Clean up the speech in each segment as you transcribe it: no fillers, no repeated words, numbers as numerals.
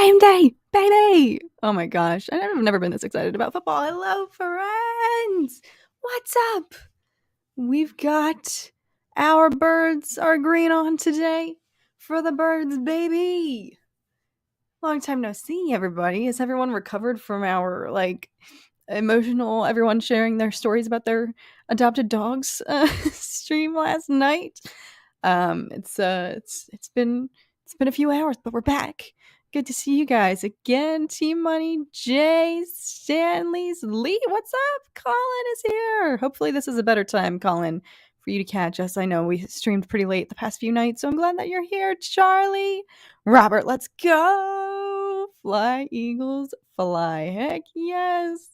Game day, baby! Oh my gosh, I've never been this excited about football. Hello, friends! What's up? We've got our birds are green on today for the birds, baby! Long time no see, everybody. Has everyone recovered from our, emotional, everyone sharing their stories about their adopted dogs stream last night? It's been a few hours, but we're back. Good to see you guys again. Team Money, Jay, Stanley's Lee. What's up? Colin is here. Hopefully, this is a better time, Colin, for you to catch us. I know we streamed pretty late the past few nights, so I'm glad that you're here. Charlie, Robert, let's go. Fly, Eagles, fly. Heck yes.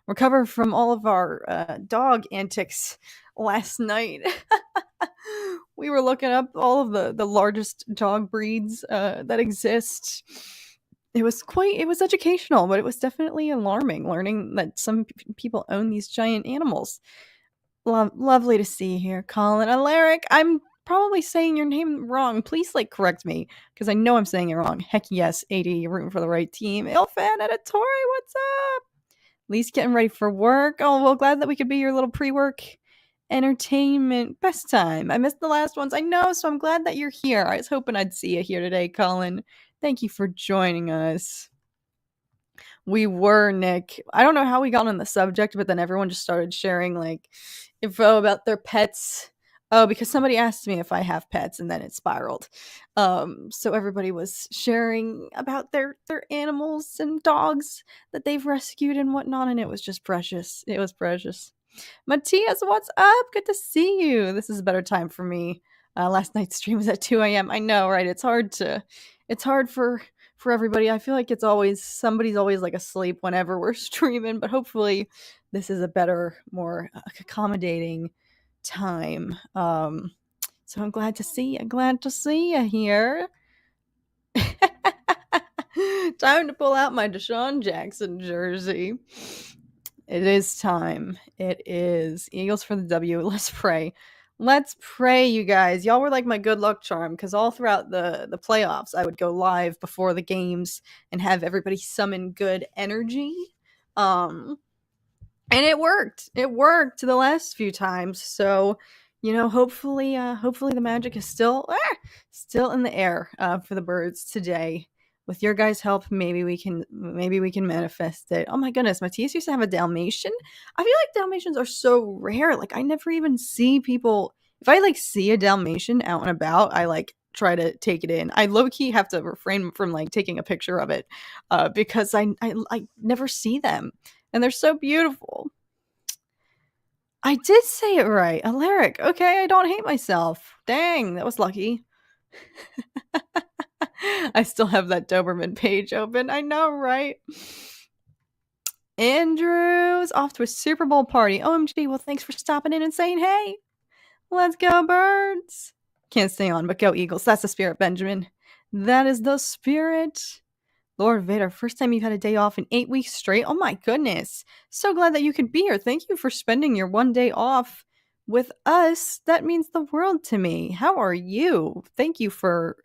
Recover from all of our dog antics last night. We were looking up all of the largest dog breeds that exist. It was educational, but it was definitely alarming learning that some people own these giant animals. Lovely to see you here, Colin. Alaric, I'm probably saying your name wrong. Please, correct me, because I know I'm saying it wrong. Heck yes, AD, you're rooting for the right team. Ilfan Editori, what's up? Lee's getting ready for work. Oh, well, glad that we could be your little pre-work entertainment best time. I missed the last ones. I know, so I'm glad that you're here. I was hoping I'd see you here today, Colin. Thank you for joining us. We were, Nick. I don't know how we got on the subject, but then everyone just started sharing, info about their pets. Oh, because somebody asked me if I have pets, and then it spiraled. So everybody was sharing about their animals and dogs that they've rescued and whatnot, and it was just precious. It was precious. Matthias, what's up? Good to see you. This is a better time for me. Last night's stream was at 2 a.m. I know, right? It's hard for everybody. I feel like somebody's always asleep whenever we're streaming, but hopefully this is a better, more accommodating time. So I'm glad to see you here. Time to pull out my Deshaun Jackson jersey. It is time. It is. Eagles for the W. Let's pray. Let's pray, you guys. Y'all were like my good luck charm, because all throughout the playoffs, I would go live before the games and have everybody summon good energy. And it worked. It worked the last few times. So, hopefully the magic is still in the air for the birds today. With your guys' help, maybe we can manifest it. Oh my goodness, Matthias used to have a Dalmatian. I feel like Dalmatians are so rare. I never even see people. If I see a Dalmatian out and about, I try to take it in. I low key have to refrain from taking a picture of it because I never see them, and they're so beautiful. I did say it right, Alaric. Okay, I don't hate myself. Dang, that was lucky. I still have that Doberman page open. I know, right? Andrew's off to a Super Bowl party. OMG, well, thanks for stopping in and saying hey. Let's go, birds. Can't stay on, but go, Eagles. That's the spirit, Benjamin. That is the spirit. Lord Vader, first time you've had a day off in 8 weeks straight. Oh my goodness. So glad that you could be here. Thank you for spending your one day off with us. That means the world to me. How are you? Thank you for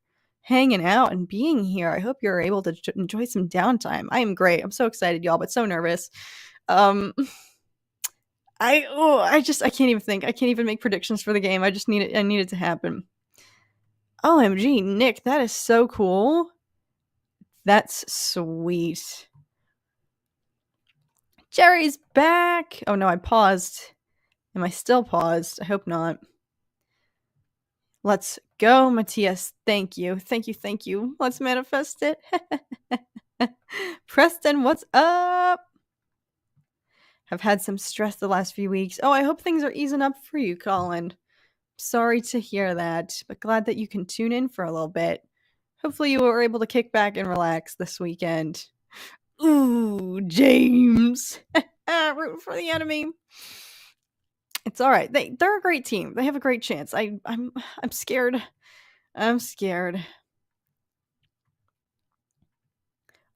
hanging out and being here. I hope you're able to enjoy some downtime. I am great. I'm so excited, y'all, but so nervous. I can't even think. I can't even make predictions for the game. I need it to happen. OMG, Nick, that is so cool. That's sweet. Jerry's back. Oh no, I paused. Am I still paused? I hope not. Let's go, Matthias. Thank you. Thank you. Thank you. Let's manifest it. Preston, what's up? Have had some stress the last few weeks. Oh, I hope things are easing up for you, Colin. Sorry to hear that, but glad that you can tune in for a little bit. Hopefully you were able to kick back and relax this weekend. Ooh, James. Rooting for the enemy. It's all right. They're a great team. They have a great chance. I'm scared. I'm scared.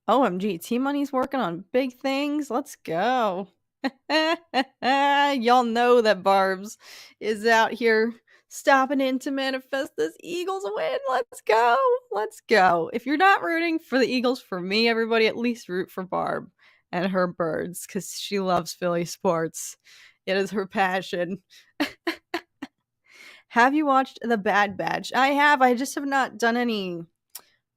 OMG, Team Money's working on big things. Let's go. Y'all know that Barbs is out here stopping in to manifest this Eagles win. Let's go. Let's go. If you're not rooting for the Eagles for me, everybody, at least root for Barb and her birds because she loves Philly sports. It is her passion. Have you watched The Bad Batch? I have. I just have not done any.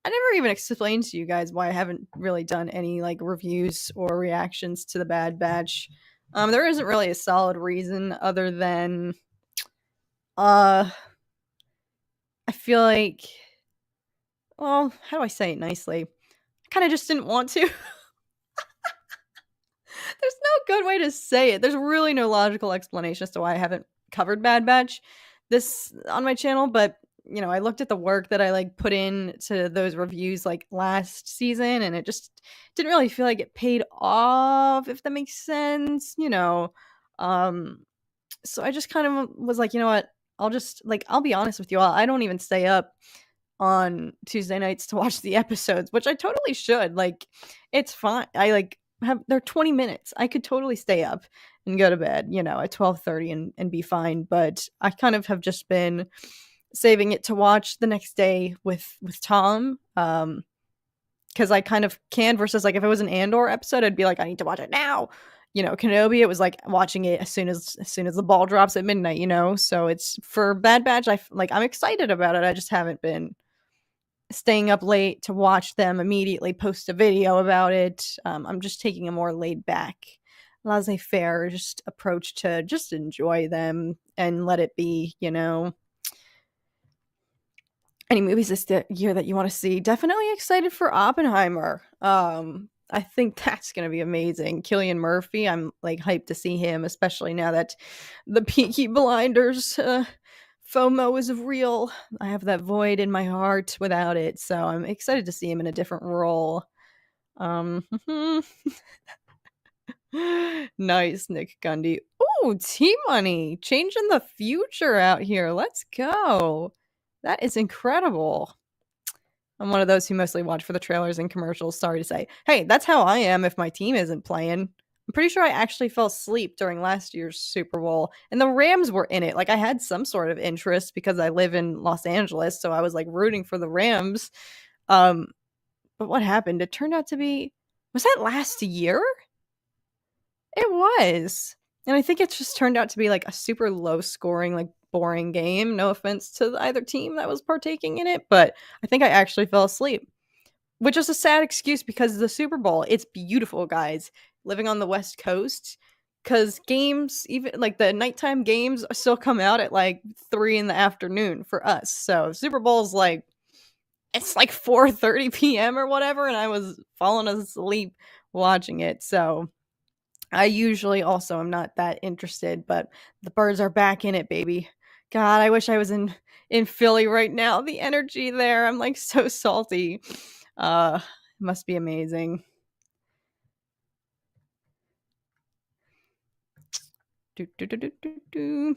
I never even explained to you guys why I haven't really done any like reviews or reactions to The Bad Batch. There isn't really a solid reason other than I feel like, well, how do I say it nicely? I kind of just didn't want to. There's no good way to say it. There's really no logical explanation as to why I haven't covered Bad Batch this on my channel, but I looked at the work that I like put in to those reviews like last season and it just didn't really feel like it paid off, if that makes sense. So I just kind of was like, you know what? I'll be honest with you all. I don't even stay up on Tuesday nights to watch the episodes, which I totally should. Like, it's fine. I like they're 20 minutes. I could totally stay up and go to bed, at 12:30 and be fine. But I kind of have just been saving it to watch the next day with Tom. Because I kind of can versus like if it was an Andor episode, I'd be like, I need to watch it now. Kenobi, it was like watching it as soon as the ball drops at midnight. So it's for Bad Batch. I'm excited about it. I just haven't been staying up late to watch them immediately post a video about it. I'm just taking a more laid back, laissez-faire just approach to just enjoy them and let it be. Any movies this year that you want to see? Definitely excited for Oppenheimer. I think that's going to be amazing. Cillian Murphy, I'm like hyped to see him, especially now that the Peaky Blinders FOMO is real. I have that void in my heart without it, so I'm excited to see him in a different role. Nice, Nick Gundy. Ooh, T-Money, changing the future out here. Let's go. That is incredible. I'm one of those who mostly watch for the trailers and commercials. Sorry to say. Hey, that's how I am if my team isn't playing. I'm pretty sure I actually fell asleep during last year's Super Bowl, and the Rams were in it. Like, I had some sort of interest because I live in Los Angeles, so I was like rooting for the Rams. But what happened? It turned out to be, was that last year? It was. And I think it just turned out to be like a super low scoring, like boring game. No offense to either team that was partaking in it, but I think I actually fell asleep, which is a sad excuse because of the Super Bowl. It's beautiful, guys, living on the West Coast, because games, even like the nighttime games, still come out at like 3 in the afternoon for us. So Super Bowl's like, it's like 4:30 p.m. or whatever, and I was falling asleep watching it. So I usually also am not that interested, but the birds are back in it, baby. God, I wish I was in Philly right now. The energy there, I'm like so salty. It must be amazing. Do, do, do, do, do, do.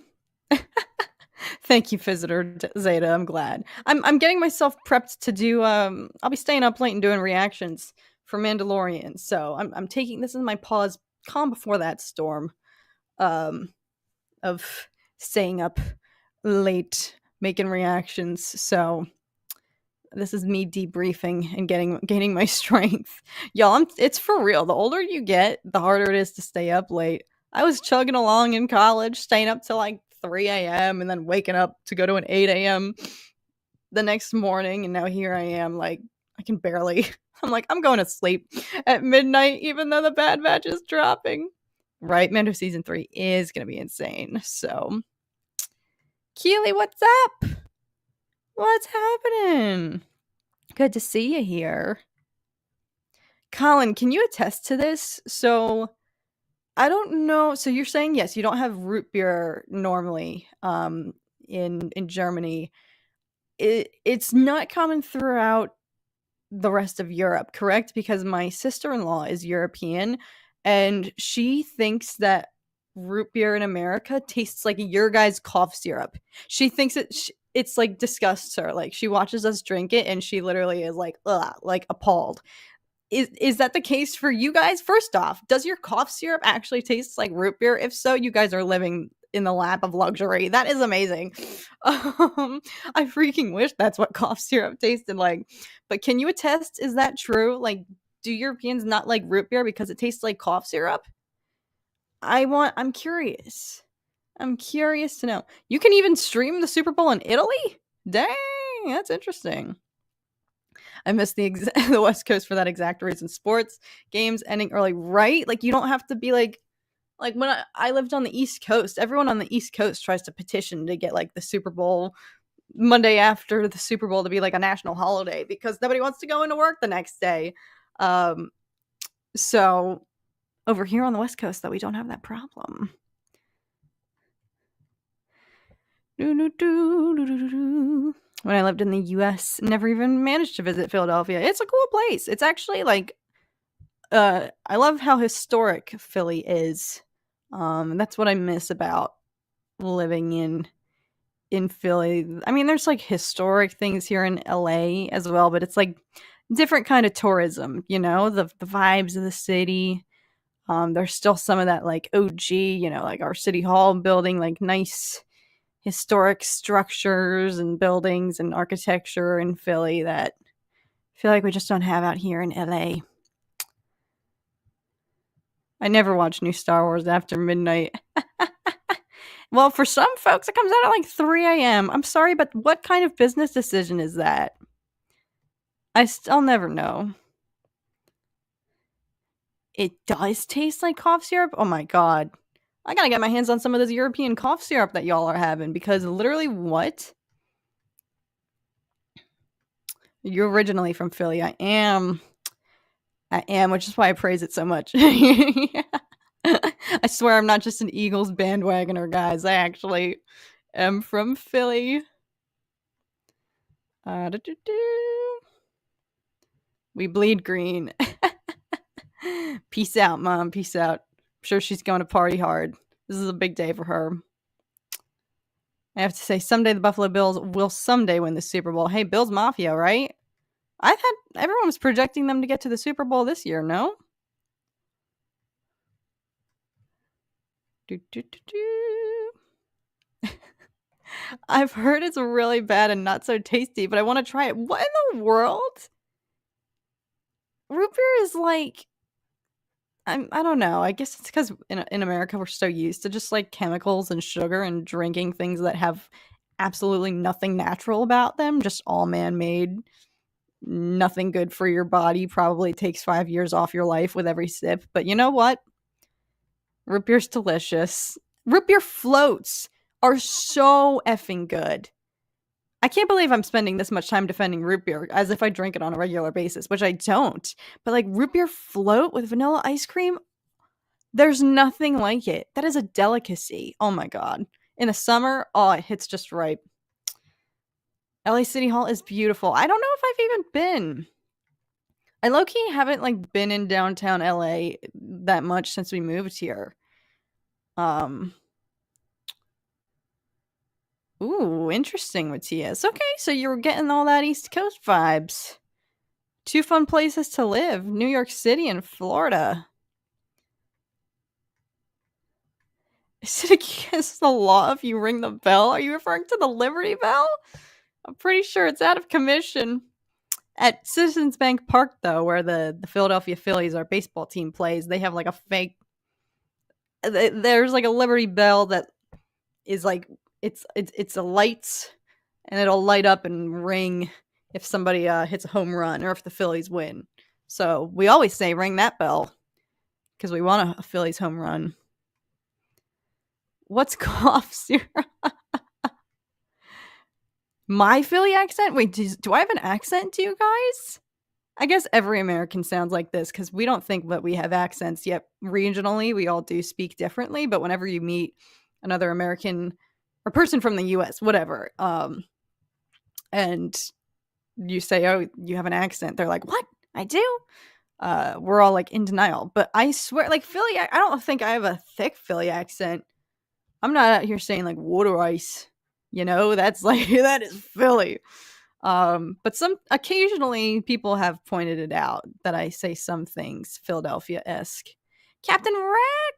Thank you, Visitor Zeta. I'm glad. I'm getting myself prepped to do. I'll be staying up late and doing reactions for Mandalorian. So I'm taking this is my pause, calm before that storm, of staying up late making reactions. So this is me debriefing and gaining my strength. Y'all, it's for real. The older you get, the harder it is to stay up late. I was chugging along in college, staying up till like 3 a.m. and then waking up to go to an 8 a.m. the next morning. And now here I am, like, I can barely. I'm like, I'm going to sleep at midnight, even though the Bad Batch is dropping. Right? Mando season 3 is going to be insane. So, Keely, what's up? What's happening? Good to see you here. Colin, can you attest to this? So, I don't know. So you're saying, yes, you don't have root beer normally in Germany. It's not common throughout the rest of Europe, correct? Because my sister-in-law is European, and she thinks that root beer in America tastes like your guys' cough syrup. She thinks it's like disgusts her. Like, she watches us drink it, and she literally is like, ugh, like appalled. Is that the case for you guys? First off, does your cough syrup actually taste like root beer? If so, you guys are living in the lap of luxury. That is amazing. I freaking wish that's what cough syrup tasted like. But can you attest? Is that true? Like, do Europeans not like root beer because it tastes like cough syrup? I'm curious. I'm curious to know. You can even stream the Super Bowl in Italy? Dang, that's interesting. I miss the West Coast for that exact reason. Sports games ending early, right? Like you don't have to be like when I lived on the East Coast. Everyone on the East Coast tries to petition to get like the Super Bowl Monday after the Super Bowl to be like a national holiday because nobody wants to go into work the next day. So over here on the West Coast, though, we don't have that problem. When I lived in the US, never even managed to visit Philadelphia. It's a cool place. It's actually like I love how historic Philly is. That's what I miss about living in Philly. I mean, there's like historic things here in LA as well, but it's like different kind of tourism, you know, the vibes of the city. There's still some of that like OG, you know, like our city hall building, like nice historic structures and buildings and architecture in Philly that I feel like we just don't have out here in LA. I never watch new Star Wars after midnight. Well, for some folks, it comes out at like 3 a.m. I'm sorry, but what kind of business decision is that? I'll never know. It does taste like cough syrup? Oh my god. I gotta get my hands on some of this European cough syrup that y'all are having because literally what? You're originally from Philly. I am, which is why I praise it so much. I swear I'm not just an Eagles bandwagoner, guys. I actually am from Philly. We bleed green. Peace out, Mom. Peace out. I'm sure she's going to party hard. This is a big day for her. I have to say, someday the Buffalo Bills will someday win the Super Bowl. Hey, Bills Mafia, right? Everyone was projecting them to get to the Super Bowl this year, no? I've heard it's really bad and not so tasty, but I want to try it. What in the world? Root beer is like, I don't know. I guess it's because in America we're so used to just like chemicals and sugar and drinking things that have absolutely nothing natural about them, just all man-made, nothing good for your body, probably takes 5 years off your life with every sip. But you know what? Root beer's delicious. Root beer floats are so effing good. I can't believe I'm spending this much time defending root beer as if I drink it on a regular basis, which I don't. But like root beer float with vanilla ice cream, there's nothing like it. That is a delicacy. Oh my god. In the summer, oh, it hits just right. LA City Hall is beautiful. I don't know if I've even been. I low-key haven't like been in downtown LA that much since we moved here. Ooh, interesting, Matthias. Okay, so you're getting all that East Coast vibes. Two fun places to live, New York City and Florida. Is it against the law if you ring the bell? Are you referring to the Liberty Bell? I'm pretty sure it's out of commission. At Citizens Bank Park, though, where the Philadelphia Phillies, our baseball team, plays, they have like a fake... There's like a Liberty Bell that is like... It's a lights, and it'll light up and ring if somebody hits a home run or if the Phillies win. So we always say ring that bell because we want a Phillies home run. What's cough syrup? My Philly accent? Wait, do I have an accent to you guys? I guess every American sounds like this because we don't think that we have accents yet. Regionally, we all do speak differently, but whenever you meet another American or person from the US, whatever, and you say, oh, you have an accent, they're like, what? I do? We're all like in denial. But I swear, like Philly, I don't think I have a thick Philly accent. I'm not out here saying like water ice, you know, that's like, that is Philly. But occasionally people have pointed it out that I say some things Philadelphia-esque. Captain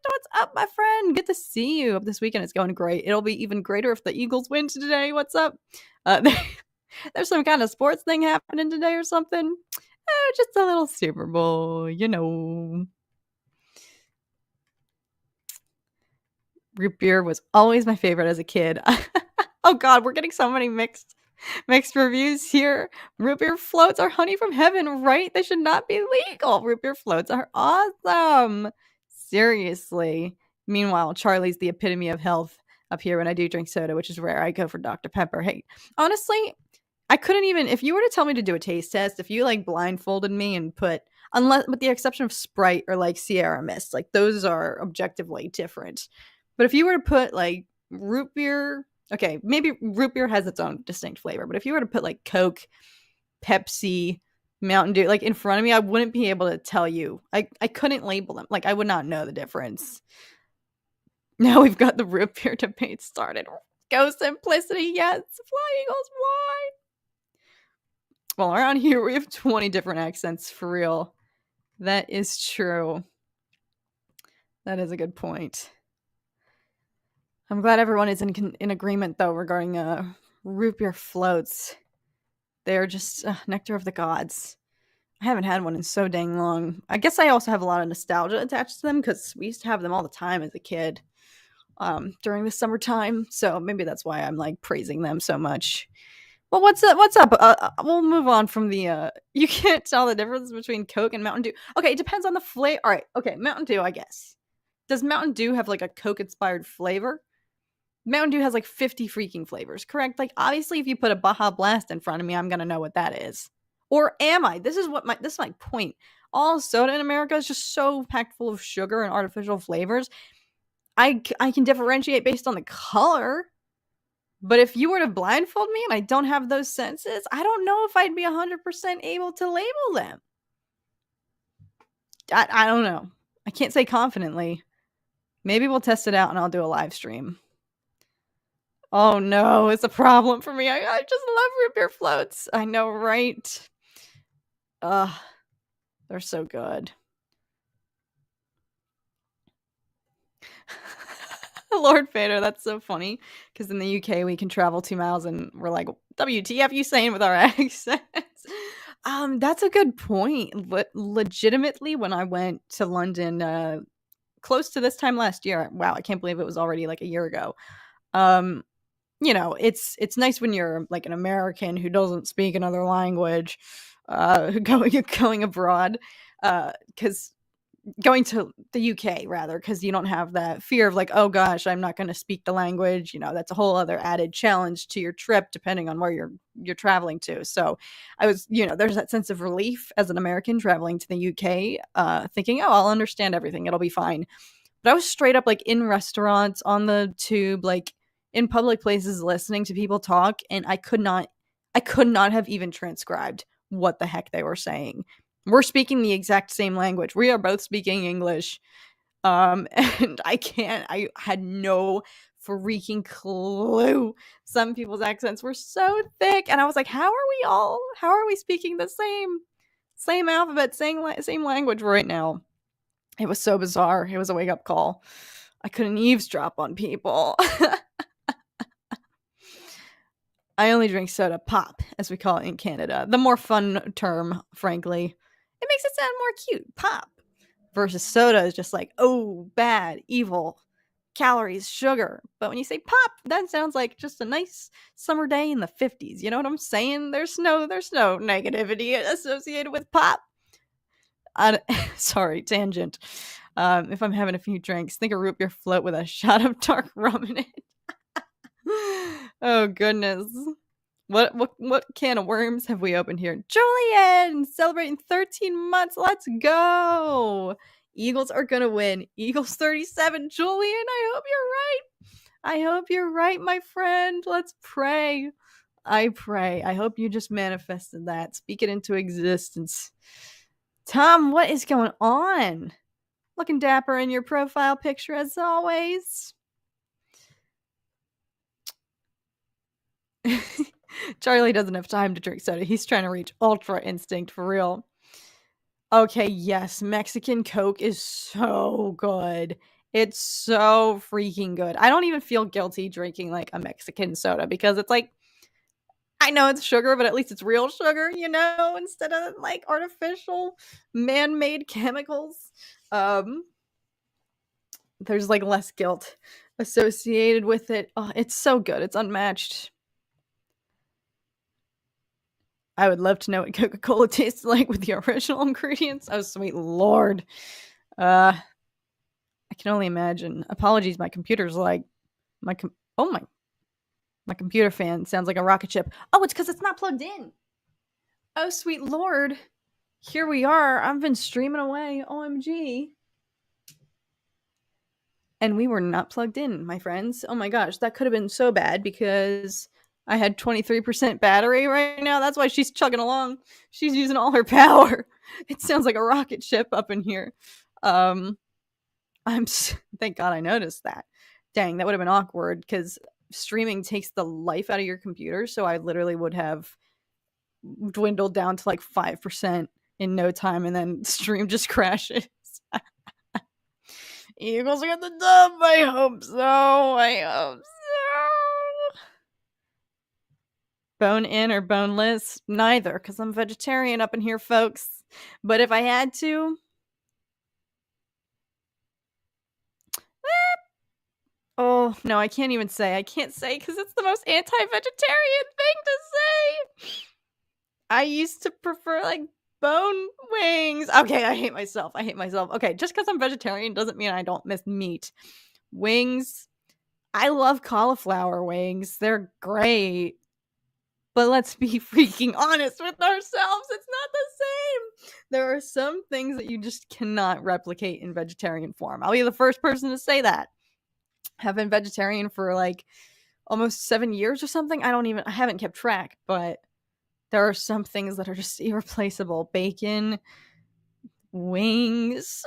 what's up, my friend? Good to see you. Hope this weekend is going great. It'll be even greater if the Eagles win today. What's up? There's some kind of sports thing happening today or something. Just a little Super Bowl, you know. Root beer was always my favorite as a kid. Oh God, we're getting so many mixed reviews here. Root beer floats are honey from heaven, right? They should not be legal. Root beer floats are awesome. Seriously. Meanwhile, Charlie's the epitome of health up here when I do drink soda, which is rare. I go for Dr. Pepper. Hey, honestly, I couldn't even, if you were to tell me to do a taste test, if you like blindfolded me and put, unless with the exception of Sprite or like Sierra Mist, like those are objectively different. But if you were to put like root beer, okay, maybe root beer has its own distinct flavor, but if you were to put like Coke, Pepsi, Mountain Dew, like in front of me, I wouldn't be able to tell you. I couldn't label them. Like I would not know the difference. Now we've got the root beer debate started. Go Simplicity, yes. Fly Eagles, why? Well, around here we have 20 different accents for real. That is true. That is a good point. I'm glad everyone is in agreement though regarding root beer floats. They're just nectar of the gods. I haven't had one in so dang long. I guess I also have a lot of nostalgia attached to them because we used to have them all the time as a kid during the summertime. So maybe that's why I'm like praising them so much. Well, what's up? We'll move on from the you can't tell the difference between Coke and Mountain Dew. Okay, it depends on the flavor. All right, okay, Mountain Dew, I guess. Does Mountain Dew have like a Coke-inspired flavor? Mountain Dew has like 50 freaking flavors, correct? Like obviously if you put a Baja Blast in front of me, I'm going to know what that is. Or am I? This is my point. All soda in America is just so packed full of sugar and artificial flavors. I can differentiate based on the color. But if you were to blindfold me and I don't have those senses, I don't know if I'd be 100% able to label them. I don't know. I can't say confidently. Maybe we'll test it out and I'll do a live stream. Oh no, it's a problem for me. I just love root beer floats. I know, right? They're so good. Lord Vader, that's so funny. Because in the UK, we can travel 2 miles and we're like, WTF you saying with our accents? That's a good point. Legitimately, when I went to London close to this time last year, wow, I can't believe it was already like a year ago. You know, it's nice when you're like an American who doesn't speak another language, going abroad, because going to the UK rather, because you don't have that fear of like, oh gosh, I'm not going to speak the language. You know, that's a whole other added challenge to your trip, depending on where you're traveling to. So I was, you know, there's that sense of relief as an American traveling to the UK, thinking, oh, I'll understand everything. It'll be fine. But I was straight up like in restaurants, on the tube, like in public places listening to people talk, and I could not have even transcribed what the heck they were saying. We're speaking the exact same language. We are both speaking English. And I had no freaking clue. Some people's accents were so thick, and I was like, how are we speaking the same alphabet, same language right now? It was so bizarre. It was a wake-up call. I couldn't eavesdrop on people. I only drink soda pop, as we call it in Canada. The more fun term, frankly. It makes it sound more cute. Pop. Versus soda is just like, oh, bad, evil, calories, sugar. But when you say pop, that sounds like just a nice summer day in the 50s. You know what I'm saying? There's no negativity associated with pop. Sorry, tangent. If I'm having a few drinks, think a root beer float with a shot of dark rum in it. Oh goodness. What can of worms have we opened here? Julian celebrating 13 months. Let's go. Eagles are gonna win. Eagles 37. Julian, I hope you're right. I hope you're right, my friend. Let's pray. I pray. I hope you just manifested that. Speak it into existence. Tom, what is going on? Looking dapper in your profile picture as always. Charlie doesn't have time to drink soda. He's trying to reach Ultra Instinct for real. Okay, yes, Mexican Coke is so good. It's so freaking good. I don't even feel guilty drinking, like, a Mexican soda because it's like, I know it's sugar, but at least it's real sugar, instead of, like, artificial man-made chemicals. Um, there's, like, less guilt associated with it. Oh, it's so good. It's unmatched. I would love to know what Coca-Cola tastes like with the original ingredients. Oh, sweet lord. I can only imagine. Apologies, my computer's like oh my computer fan sounds like a rocket ship. Oh, it's because it's not plugged in. Oh, sweet lord. Here we are. I've been streaming away. OMG. And we were not plugged in, my friends. Oh my gosh, that could have been so bad because I had 23% battery right now. That's why she's chugging along. She's using all her power. It sounds like a rocket ship up in here. Thank God I noticed that. Dang, that would have been awkward because streaming takes the life out of your computer. So I literally would have dwindled down to like 5% in no time, and then stream just crashes. Eagles get the dub. I hope so. I hope so. Bone in or boneless? Neither, because I'm vegetarian up in here, folks. But if I had to, oh, no, I can't even say. I can't say because it's the most anti-vegetarian thing to say. I used to prefer, like, bone wings. Okay, I hate myself. Okay, just because I'm vegetarian doesn't mean I don't miss meat. Wings, I love cauliflower wings. They're great. But let's be freaking honest with ourselves. It's not the same. There are some things that you just cannot replicate in vegetarian form. I'll be the first person to say that. Have been vegetarian for like almost 7 years or something. I haven't kept track, but there are some things that are just irreplaceable. Bacon, wings.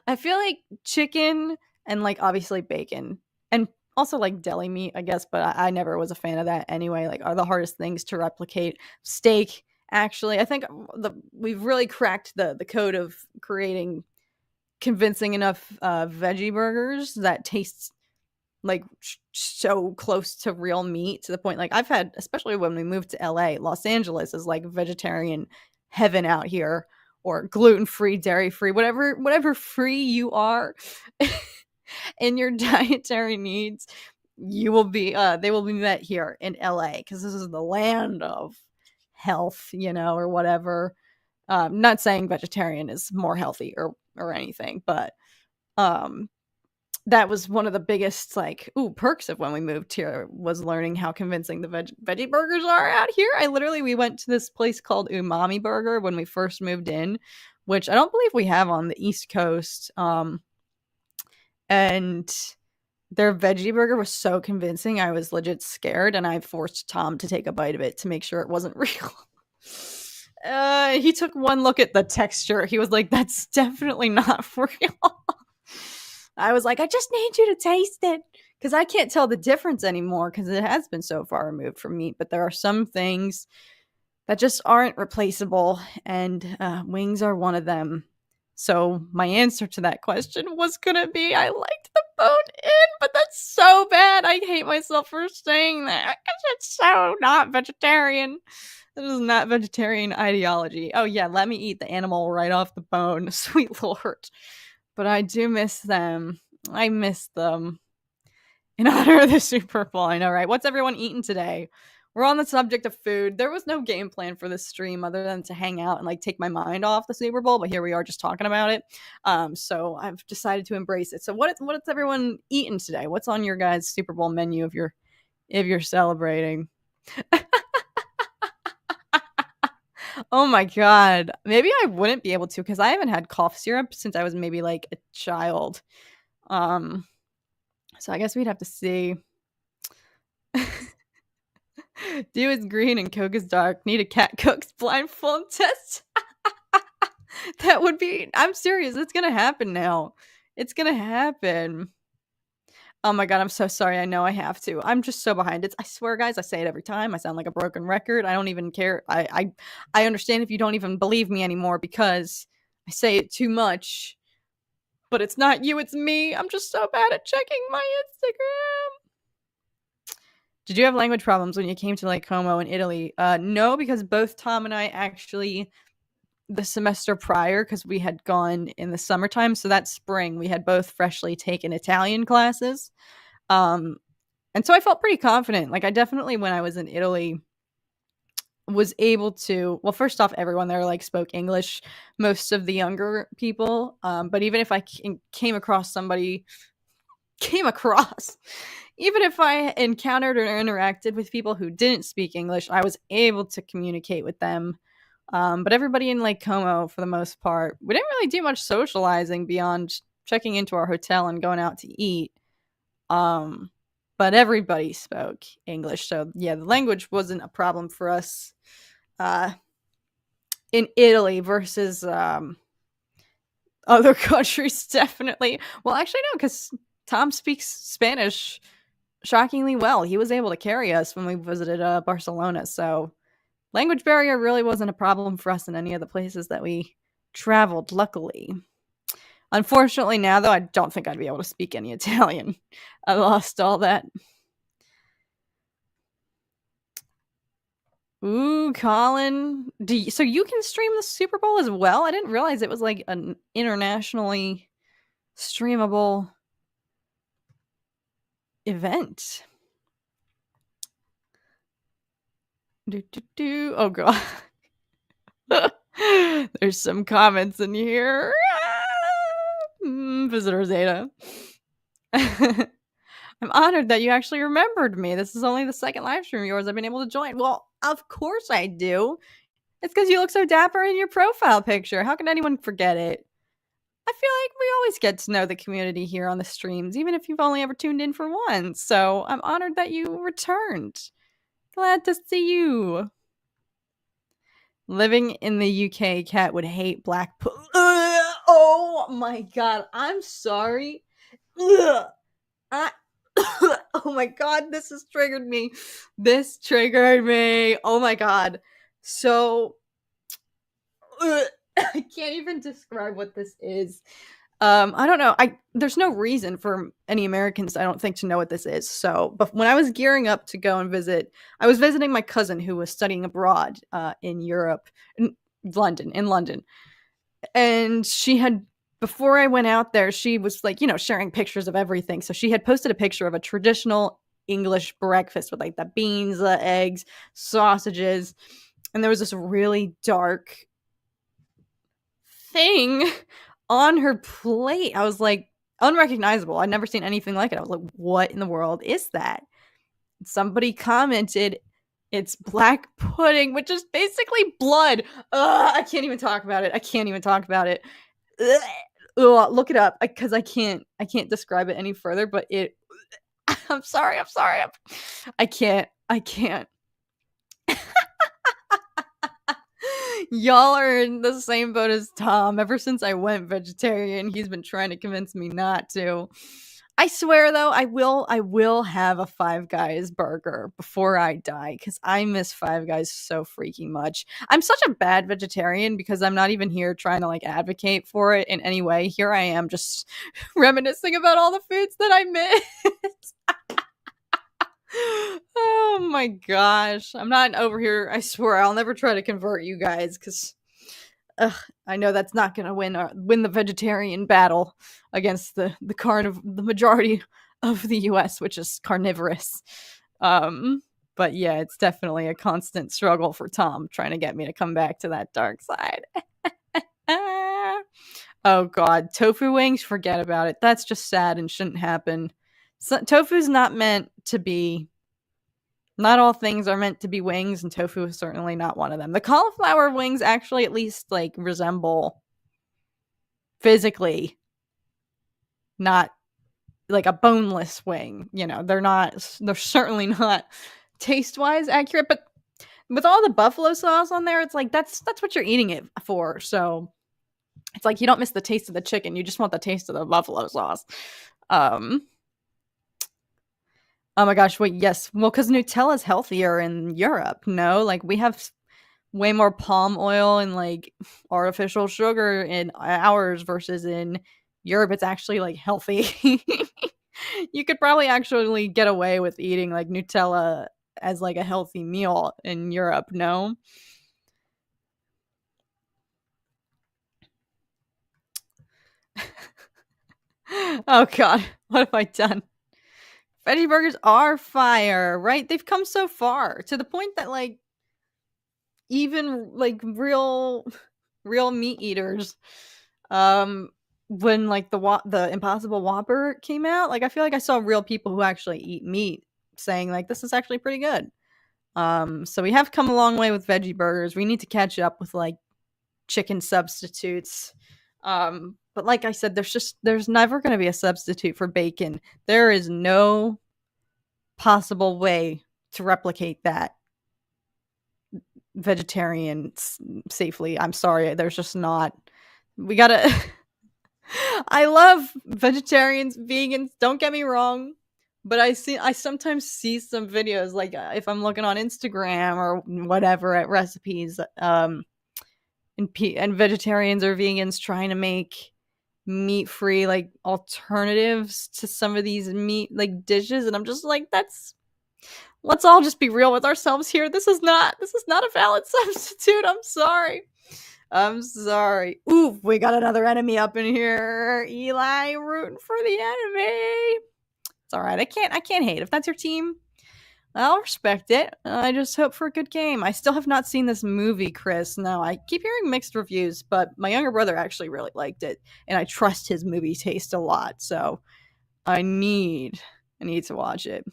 I feel like chicken and, like, obviously bacon and also, like, deli meat, I guess, but I never was a fan of that anyway, like, are the hardest things to replicate. Steak, actually, I think we've really cracked the code of creating convincing enough, veggie burgers that tastes, like, so close to real meat to the point, like, I've had, especially when we moved to LA, Los Angeles is like vegetarian heaven out here, or gluten-free, dairy-free, whatever free you are in your dietary needs, they will be met here in LA because this is the land of health, or whatever. Not saying vegetarian is more healthy or anything, but um that was one of the biggest, like, perks of when we moved here, was learning how convincing the veggie burgers are out here. We went to this place called Umami Burger when we first moved in, which I don't believe we have on the East Coast. And their veggie burger was so convincing, I was legit scared, and I forced Tom to take a bite of it to make sure it wasn't real. He took one look at the texture. He was like, "That's definitely not real." I was like, "I just need you to taste it," because I can't tell the difference anymore because it has been so far removed from meat. But there are some things that just aren't replaceable, and wings are one of them. So my answer to that question was gonna be I liked the bone in, but that's so bad. I hate myself for saying that because it's so not vegetarian. That is not vegetarian ideology. Oh yeah, let me eat the animal right off the bone, sweet lord. But I do miss them. I miss them. In honor of the Super Bowl, I know, right? What's everyone eating today? We're on the subject of food. There was no game plan for this stream other than to hang out and, like, take my mind off the Super Bowl, but here we are just talking about it. So I've decided to embrace it. So what is everyone eating today? What's on your guys' Super Bowl menu if you're celebrating? Oh my god. Maybe I wouldn't be able to because I haven't had cough syrup since I was maybe like a child. So I guess we'd have to see. Dew is green and Coke is dark. Need a cat Coke's blindfold test. That would be. I'm serious. It's gonna happen now. It's gonna happen. Oh my god, I'm so sorry. I know I have to. I'm just so behind it. I swear, guys, I say it every time. I sound like a broken record. I don't even care. I understand if you don't even believe me anymore because I say it too much. but it's not you, it's me. I'm just so bad at checking my Instagram. Did you have language problems when you came to Lake Como in Italy? No, because both Tom and I actually, the semester prior, because we had gone in the summertime, so that spring we had both freshly taken Italian classes. And so I felt pretty confident. Like, I definitely, when I was in Italy, was able to, well, first off, everyone there like spoke English, most of the younger people. But even if I came across, even if I encountered or interacted with people who didn't speak English, I was able to communicate with them. But everybody in Lake Como, for the most part, we didn't really do much socializing beyond checking into our hotel and going out to eat. But everybody spoke English, so yeah, the language wasn't a problem for us in Italy versus other countries. Definitely. Well, actually, no, because Tom speaks Spanish shockingly well. He was able to carry us when we visited Barcelona, so language barrier really wasn't a problem for us in any of the places that we traveled, luckily. Unfortunately, now, though, I don't think I'd be able to speak any Italian. I lost all that. Ooh, Colin. So you can stream the Super Bowl as well? I didn't realize it was like an internationally streamable event. Oh, God. There's some comments in here. Visitor Zeta. I'm honored that you actually remembered me. This is only the second live stream of yours I've been able to join. Well, of course I do. It's because you look so dapper in your profile picture. How can anyone forget it? I feel like we always get to know the community here on the streams, even if you've only ever tuned in for once. So I'm honored that you returned. Glad to see you. Living in the UK, Cat would hate black. Oh my God. I'm sorry. Oh my God. This has triggered me. This triggered me. Oh my God. So I can't even describe what this is. I don't know. There's no reason for any Americans, I don't think, to know what this is. So, but when I was gearing up to go and visit, I was visiting my cousin who was studying abroad in Europe, in London. And she had, before I went out there, she was like, sharing pictures of everything. So she had posted a picture of a traditional English breakfast with like the beans, the eggs, sausages. And there was this really dark thing on her plate. I was like, unrecognizable. I'd never seen anything like it. I was like, what in the world is that? Somebody commented, it's black pudding, which is basically blood. I can't even talk about it. Ugh, look it up, because I can't describe it any further, but it I'm sorry. I can't. Y'all are in the same boat as Tom. Ever since I went vegetarian, he's been trying to convince me not to. I swear, though, I will have a Five Guys burger before I die, because I miss Five Guys so freaking much. I'm such a bad vegetarian because I'm not even here trying to like advocate for it in any way. Here I am just reminiscing about all the foods that I miss. Oh my gosh. I'm not over here. I swear I'll never try to convert you guys, because I know that's not going to win the vegetarian battle against the majority of the US, which is carnivorous. But yeah, it's definitely a constant struggle for Tom trying to get me to come back to that dark side. Oh God, tofu wings, forget about it. That's just sad and shouldn't happen. Tofu's not meant to be. Not all things are meant to be wings, and tofu is certainly not one of them. The cauliflower wings actually at least like resemble physically, not like a boneless wing. They're certainly not taste-wise accurate, but with all the buffalo sauce on there, it's like that's what you're eating it for. So it's like you don't miss the taste of the chicken, you just want the taste of the buffalo sauce. Oh my gosh, wait, yes. Well, because Nutella's healthier in Europe, no? Like, we have way more palm oil and, like, artificial sugar in ours versus in Europe, it's actually like healthy. You could probably actually get away with eating like Nutella as like a healthy meal in Europe, no? Oh god, what have I done? Veggie burgers are fire, right? They've come so far to the point that like even like real meat eaters, um when like the Impossible Whopper came out, like I feel like I saw real people who actually eat meat saying like this is actually pretty good. So we have come a long way with veggie burgers. We need to catch up with like chicken substitutes. But like I said, there's never going to be a substitute for bacon. There is no possible way to replicate that vegetarian safely. I'm sorry, there's just not. We gotta. I love vegetarians, vegans. Don't get me wrong, but I sometimes see some videos like if I'm looking on Instagram or whatever at recipes, and vegetarians or vegans trying to make meat free like alternatives to some of these meat like dishes, and I'm just like, that's let's all just be real with ourselves here. This is not a valid substitute. I'm sorry. I'm sorry. Ooh, we got another enemy up in here. Eli rooting for the enemy. It's all right. I can't hate. If that's your team, I'll respect it. I just hope for a good game. I still have not seen this movie, Chris. No, I keep hearing mixed reviews, but my younger brother actually really liked it, and I trust his movie taste a lot. So I need to watch it.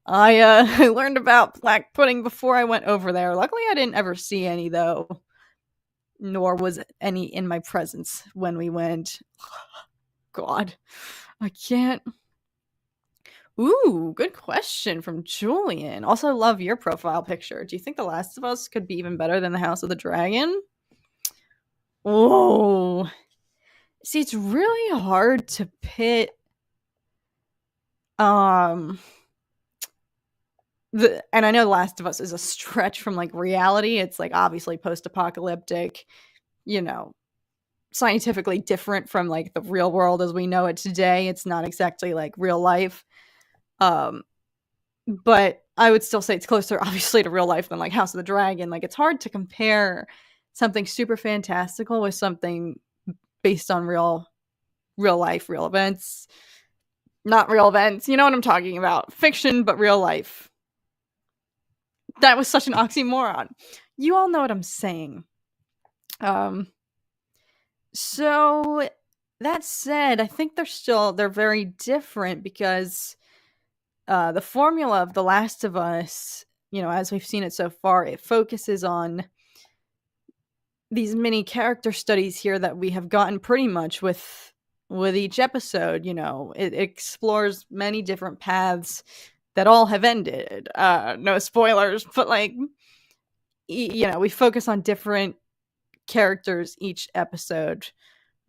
I learned about black pudding before I went over there. Luckily, I didn't ever see any though, nor was any in my presence when we went. God, I can't. Ooh, good question from Julian. Also, love your profile picture. Do you think The Last of Us could be even better than The House of the Dragon? Oh, see, it's really hard to pit. Um, and I know The Last of Us is a stretch from like reality. It's like obviously post-apocalyptic, you know, scientifically different from like the real world as we know it today. It's not exactly like real life. Um, but I would still say it's closer, obviously, to real life than like House of the Dragon. Like it's hard to compare something super fantastical with something based on real life, real events. Not real events. You know what I'm talking about. Fiction, but real life. That was such an oxymoron. You all know what I'm saying. Um, so that said, I think they're very different because the formula of The Last of Us, as we've seen it so far, it focuses on these mini character studies here that we have gotten pretty much with each episode. It explores many different paths that all have ended. No spoilers, but like, we focus on different characters each episode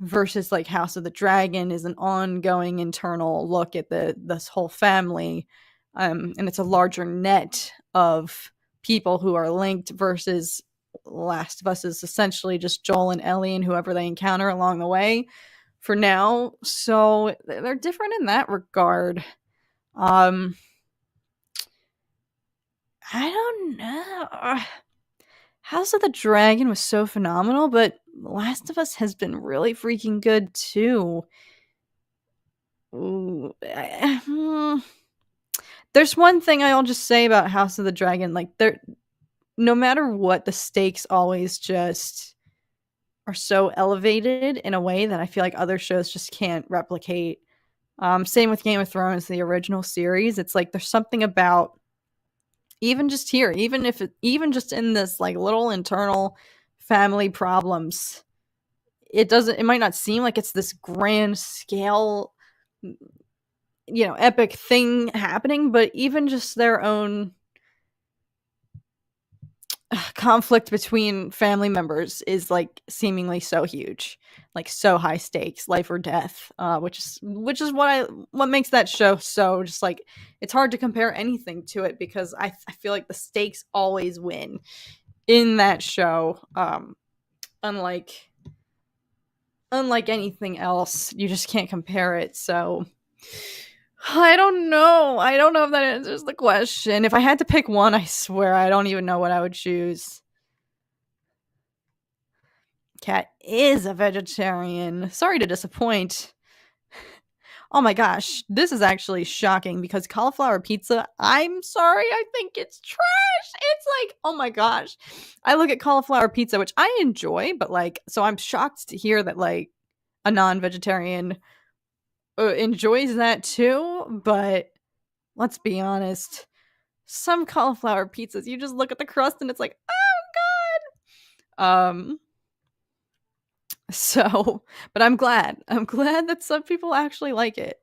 versus like House of the Dragon is an ongoing internal look at this whole family, and it's a larger net of people who are linked versus Last of Us is essentially just Joel and Ellie and whoever they encounter along the way for now. So they're different in that regard. I don't know. House of the Dragon was so phenomenal, but Last of Us has been really freaking good too. Ooh, there's one thing I'll just say about House of the Dragon, like no matter what, the stakes always just are so elevated in a way that I feel like other shows just can't replicate. Same with Game of Thrones, the original series. It's like there's something about even just here, even just in this like little internal family problems, it might not seem like it's this grand scale, epic thing happening, but even just their own conflict between family members is like seemingly so huge, like so high stakes, life or death, which is what makes that show so just like it's hard to compare anything to it because I feel like the stakes always win in that show, unlike unlike anything else. You just can't compare it. So I don't know. I don't know if that answers the question. If I had to pick one, I swear I don't even know what I would choose. Cat is a vegetarian. Sorry to disappoint. Oh my gosh, this is actually shocking because cauliflower pizza, I'm sorry, I think it's trash. It's like, oh my gosh. I look at cauliflower pizza, which I enjoy, but like, so I'm shocked to hear that like a non vegetarian enjoys that too. But let's be honest, some cauliflower pizzas, you just look at the crust and it's like, oh God. So, but I'm glad. I'm glad that some people actually like it.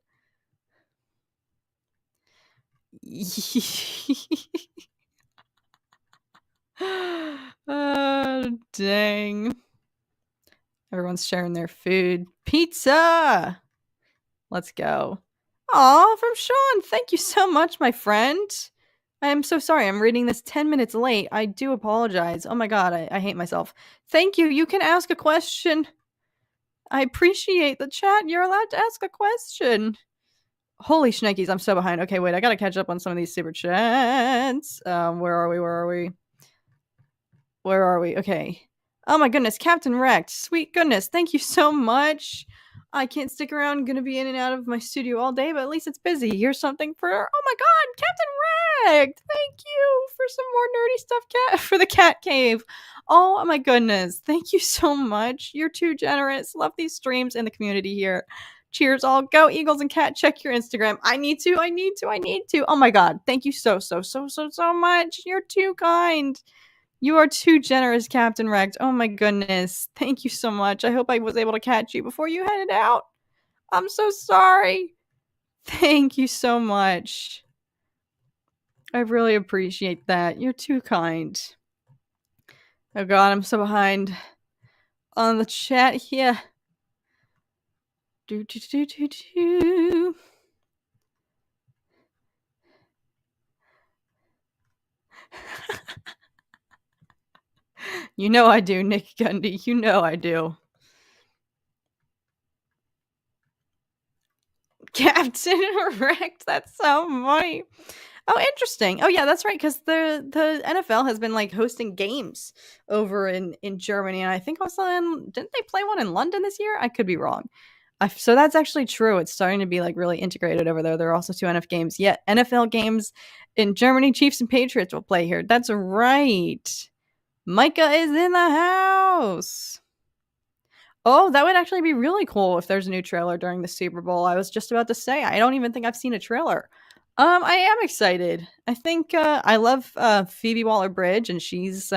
Dang. Everyone's sharing their food. Pizza! Let's go. Aw, from Sean. Thank you so much, my friend. I am so sorry. I'm reading this 10 minutes late. I do apologize. Oh my god, I hate myself. Thank you. You can ask a question. I appreciate the chat. You're allowed to ask a question. Holy shnikes, I'm so behind. Okay, wait, I gotta catch up on some of these super chats. Where are we? Where are we? Okay. Oh my goodness, Captain Wrecked. Sweet goodness, thank you so much. I can't stick around. I'm gonna be in and out of my studio all day, but at least it's busy. Here's something for. Oh my god, Captain Wrecked! Thank you for some more nerdy stuff, cat for the cat cave. Oh my goodness, thank you so much. You're too generous. Love these streams and the community here. Cheers, all. Go Eagles and Cat. Check your Instagram. I need to. Oh my god, thank you so much. You're too kind. You are too generous, Captain Rex. Oh my goodness. Thank you so much. I hope I was able to catch you before you headed out. I'm so sorry. Thank you so much. I really appreciate that. You're too kind. Oh god, I'm so behind on the chat here. Do. You know I do, Nick Gundy. You know I do. Captain Wrecked. That's so funny. Oh, interesting. Oh, yeah, that's right. Because the NFL has been like hosting games over in Germany, and I think also didn't they play one in London this year? I could be wrong. So that's actually true. It's starting to be like really integrated over there. There are also two NFL games in Germany. Chiefs and Patriots will play here. That's right. Micah is in the house. Oh, that would actually be really cool if there's a new trailer during the Super Bowl. I was just about to say, I don't even think I've seen a trailer. I am excited. I think I love Phoebe Waller-Bridge, and she's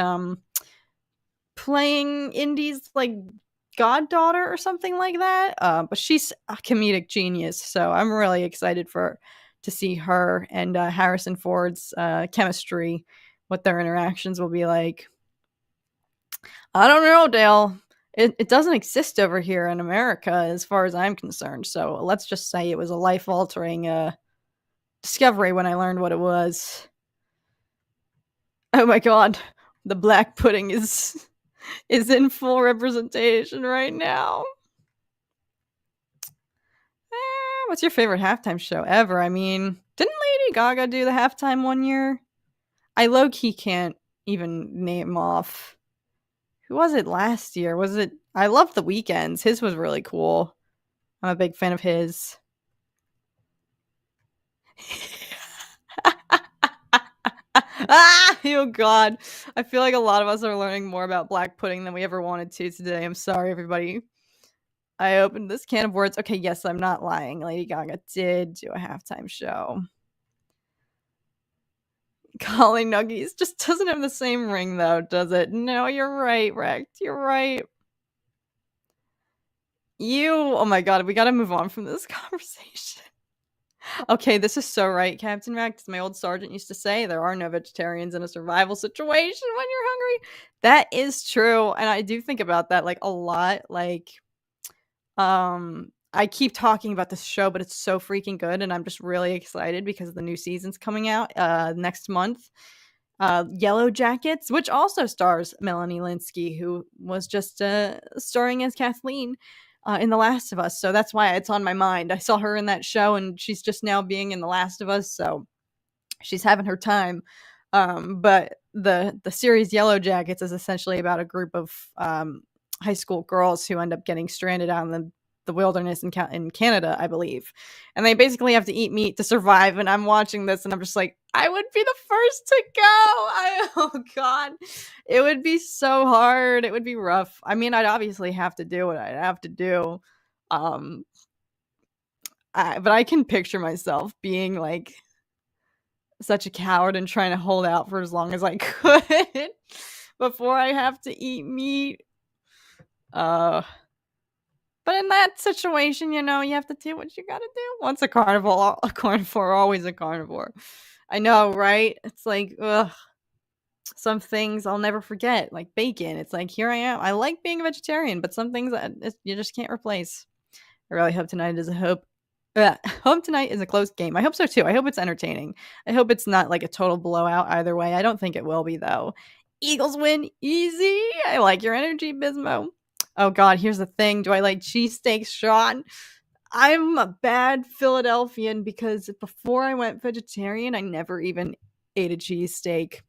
playing Indy's like goddaughter or something like that. But she's a comedic genius, so I'm really excited to see her and Harrison Ford's chemistry, what their interactions will be like. I don't know, Dale. It doesn't exist over here in America as far as I'm concerned. So let's just say it was a life-altering discovery when I learned what it was. Oh my god. The black pudding is in full representation right now. What's your favorite halftime show ever? I mean, didn't Lady Gaga do the halftime one year? I low-key can't even name off. Who was it last year? Was it? I love The Weeknd's. His was really cool. I'm a big fan of his. Oh god. I feel like a lot of us are learning more about black pudding than we ever wanted to today. I'm sorry, everybody. I opened this can of words. Okay, yes, I'm not lying. Lady Gaga did do a halftime show. Calling Nuggies just doesn't have the same ring, though, does it? No, you're right, Rex. You're right. Oh my god, we gotta move on from this conversation. Okay, this is so right, Captain Rex. My old sergeant used to say there are no vegetarians in a survival situation when you're hungry. That is true, and I do think about that like a lot. Like, I keep talking about this show, but it's so freaking good, and I'm just really excited because the new season's coming out next month. Yellow Jackets, which also stars Melanie Linsky, who was just starring as Kathleen. in The Last of Us. So that's why it's on my mind. I saw her in that show, and she's just now being in The Last of Us. So she's having her time. But the series Yellow Jackets is essentially about a group of high school girls who end up getting stranded out in the wilderness in Canada, I believe. And they basically have to eat meat to survive. And I'm watching this and I'm just like, I would be the first to go. Oh, God. It would be so hard. It would be rough. I mean, I'd obviously have to do what I'd have to do. But I can picture myself being like such a coward and trying to hold out for as long as I could before I have to eat meat. But in that situation, you have to do what you gotta do. Once a carnivore, always a carnivore. I know, right? It's like, ugh. Some things I'll never forget, like bacon. It's like, here I am. I like being a vegetarian, but some things you just can't replace. I really hope tonight is hope tonight is a close game. I hope so too. I hope it's entertaining. I hope it's not like a total blowout either way. I don't think it will be though. Eagles win easy. I like your energy, Bismo. Oh God, here's the thing. Do I like cheesesteaks, Sean? I'm a bad Philadelphian because before I went vegetarian, I never even ate a cheesesteak.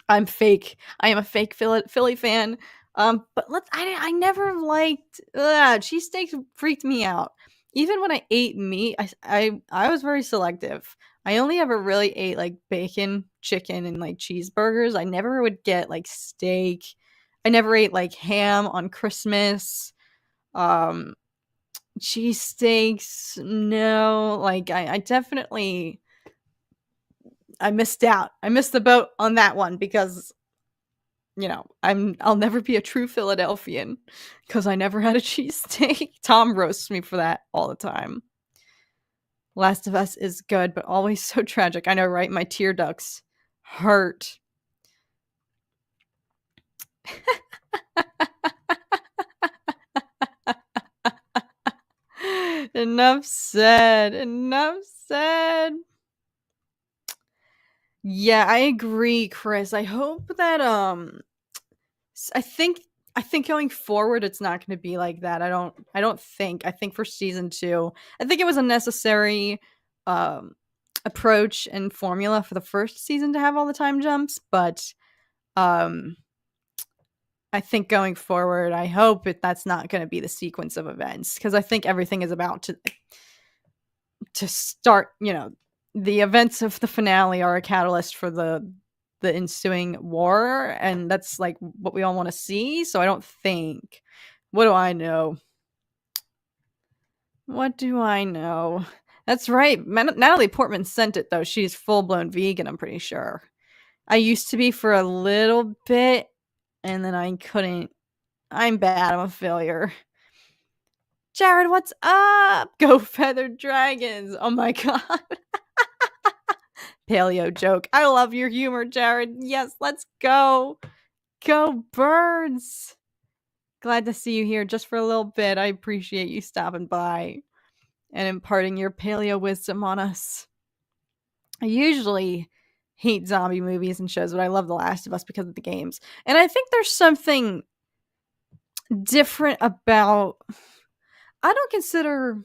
I'm fake. I am a fake Philly fan. But I never liked cheesesteaks. Freaked me out. Even when I ate meat, I was very selective. I only ever really ate like bacon, chicken, and like cheeseburgers. I never would get like steak. I never ate like ham on Christmas. Um, Cheesesteaks, no. Like I definitely I missed out. I missed the boat on that one because I'll never be a true Philadelphian because I never had a cheesesteak. Tom roasts me for that all the time. Last of Us is good, but always so tragic. I know, right? My tear ducts hurt. Enough said. Enough said. Yeah, I agree, Chris. I hope that I think going forward it's not going to be like that. I think for season 2, I think it was a necessary approach and formula for the first season to have all the time jumps, but I think going forward, I hope that's not going to be the sequence of events because I think everything is about to start, the events of the finale are a catalyst for the ensuing war, and that's like what we all want to see. So I don't think. What do I know? What do I know? That's right. Natalie Portman sent it though. She's full-blown vegan, I'm pretty sure. I used to be for a little bit, and then I couldn't. I'm bad. I'm a failure. Jared, what's up? Go feathered dragons. Oh my God. Paleo joke. I love your humor, Jared. Yes, let's go. Go birds. Glad to see you here just for a little bit. I appreciate you stopping by and imparting your paleo wisdom on us. I usually hate zombie movies and shows, but I love The Last of Us because of the games. And I think there's something different about... I don't consider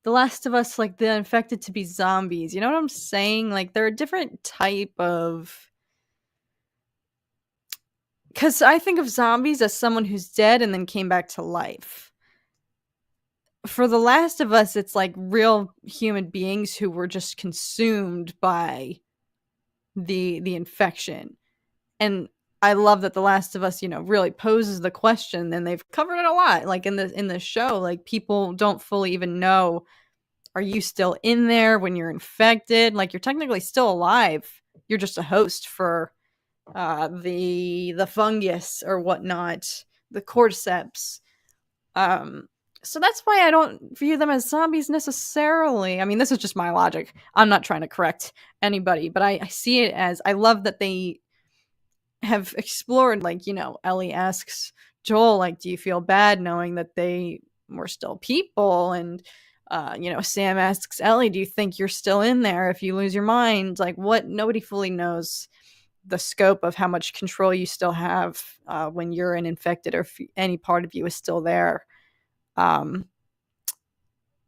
The Last of Us like the infected to be zombies. You know what I'm saying? Like they're a different type of... Because I think of zombies as someone who's dead and then came back to life. For The Last of Us, it's like real human beings who were just consumed by the infection. And I love that The Last of Us, really poses the question, and they've covered it a lot. Like in the show, like people don't fully even know, are you still in there when you're infected? Like you're technically still alive. You're just a host for the fungus or whatnot, the cordyceps. So that's why I don't view them as zombies necessarily. I mean, this is just my logic. I'm not trying to correct anybody, but I see it as, I love that they have explored, like, Ellie asks Joel, like, do you feel bad knowing that they were still people? And, Sam asks Ellie, do you think you're still in there if you lose your mind? Like, what? Nobody fully knows the scope of how much control you still have when you're an infected, or if any part of you is still there. Um,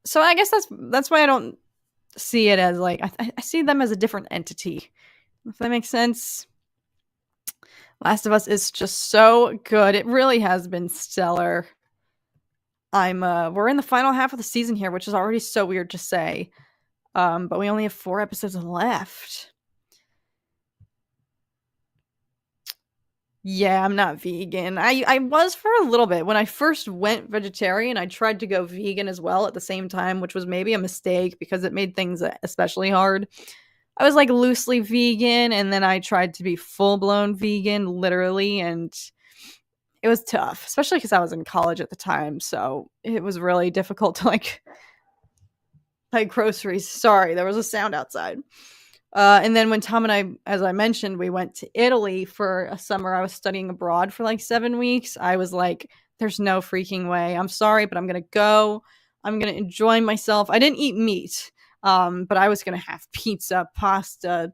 so I guess that's why I don't see it as like I see them as a different entity. If that makes sense. Last of Us is just so good. It really has been stellar. We're in the final half of the season here, which is already so weird to say. But we only have 4 episodes left. Yeah, I'm not vegan. I was for a little bit. When I first went vegetarian, I tried to go vegan as well at the same time, which was maybe a mistake because it made things especially hard. I was like loosely vegan, and then I tried to be full blown vegan, literally, and it was tough, especially because I was in college at the time. So it was really difficult to like buy groceries. Sorry, there was a sound outside. And then when Tom and I, as I mentioned, we went to Italy for a summer. I was studying abroad for like 7 weeks. I was like, there's no freaking way. I'm sorry, but I'm going to go. I'm going to enjoy myself. I didn't eat meat, but I was going to have pizza, pasta,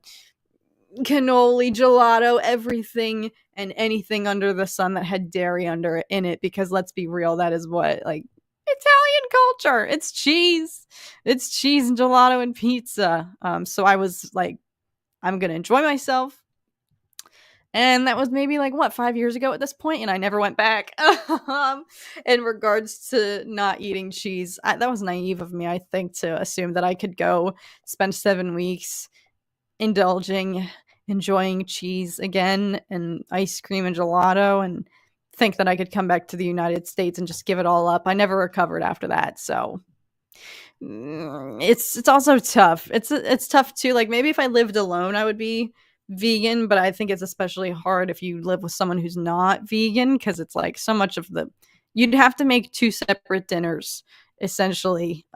cannoli, gelato, everything and anything under the sun that had dairy in it. Because let's be real, that is what like Italian culture. It's cheese. It's cheese and gelato and pizza. So I was like, I'm gonna enjoy myself. And that was maybe like what 5 years ago at this point, and I never went back. In regards to not eating cheese, that was naive of me, I think, to assume that I could go spend 7 weeks indulging, enjoying cheese again and ice cream and gelato, and think that I could come back to the United States and just give it all up. I never recovered after that, so it's also tough. It's tough too. Like maybe if I lived alone, I would be vegan, but I think it's especially hard if you live with someone who's not vegan because it's like so much of the you'd have to make 2 separate dinners essentially.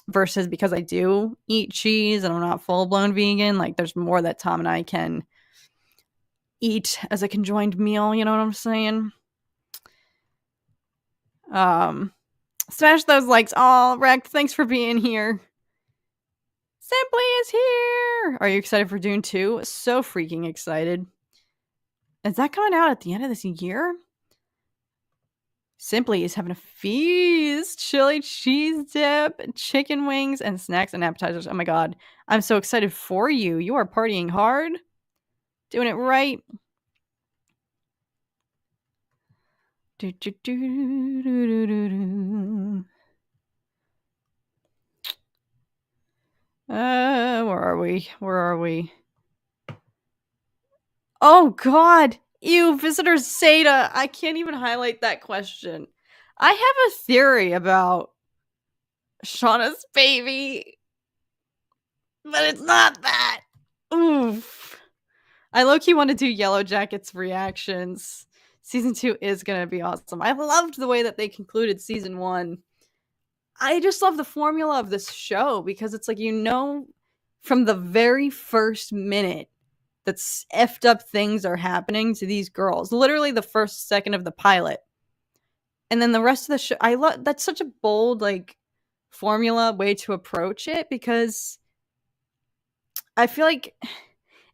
Versus because I do eat cheese and I'm not full blown vegan, like there's more that Tom and I can eat as a conjoined meal, you know what I'm saying? Smash those likes. Oh, Rex, thanks for being here. Simply is here. Are you excited for Dune 2? So freaking excited. Is that coming out at the end of this year? Simply is having a feast. Chili cheese dip, chicken wings, and snacks and appetizers. Oh my god. I'm so excited for you. You are partying hard. Doing it right. Do, do, do, do, do, do. Where are we? Where are we? Oh god! Ew, visitor Seda. I can't even highlight that question. I have a theory about Shauna's baby, but it's not that. Oof. I low-key want to do Yellow Jackets reactions. Season 2 is gonna be awesome. I loved the way that they concluded season 1. I just love the formula of this show because it's like, you know, from the very first minute that effed up things are happening to these girls. Literally the first second of the pilot. And then the rest of the show, I love that's such a bold like formula way to approach it because I feel like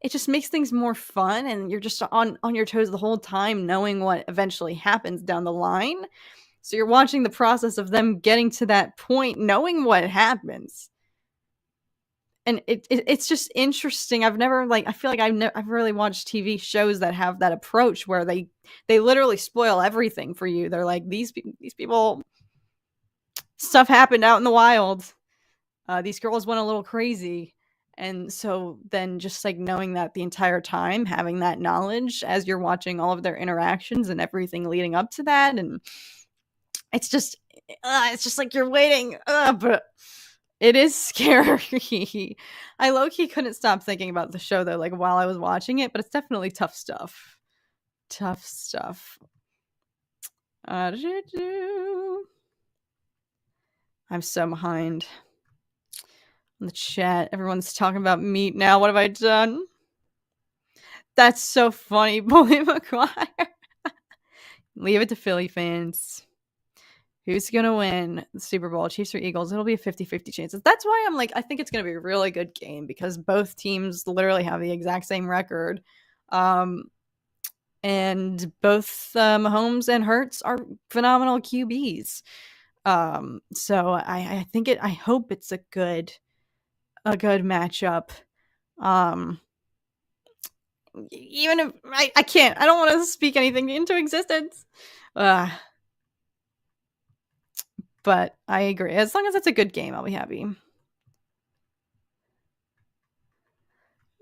it just makes things more fun and you're just on your toes the whole time knowing what eventually happens down the line. So you're watching the process of them getting to that point, knowing what happens. And it's just interesting. I've never like I feel like I've really watched TV shows that have that approach where they literally spoil everything for you. They're like these people stuff happened out in the wild. These girls went a little crazy. And so then just like knowing that the entire time, having that knowledge as you're watching all of their interactions and everything leading up to that, and it's just like you're waiting, but it is scary. I low-key couldn't stop thinking about the show though, like while I was watching it, but it's definitely tough stuff. Tough stuff. I'm so behind in the chat. Everyone's talking about meat now. What have I done? That's so funny, Bully McGuire. Leave it to Philly fans. Who's going to win the Super Bowl, Chiefs or Eagles? It'll be a 50-50 chances. That's why I'm like, I think it's going to be a really good game because both teams literally have the exact same record. and both Mahomes and Hurts are phenomenal QBs. So I think I hope it's a good matchup. Um, Even if I can't, I don't want to speak anything into existence. Uh, but I agree. As long as it's a good game, I'll be happy.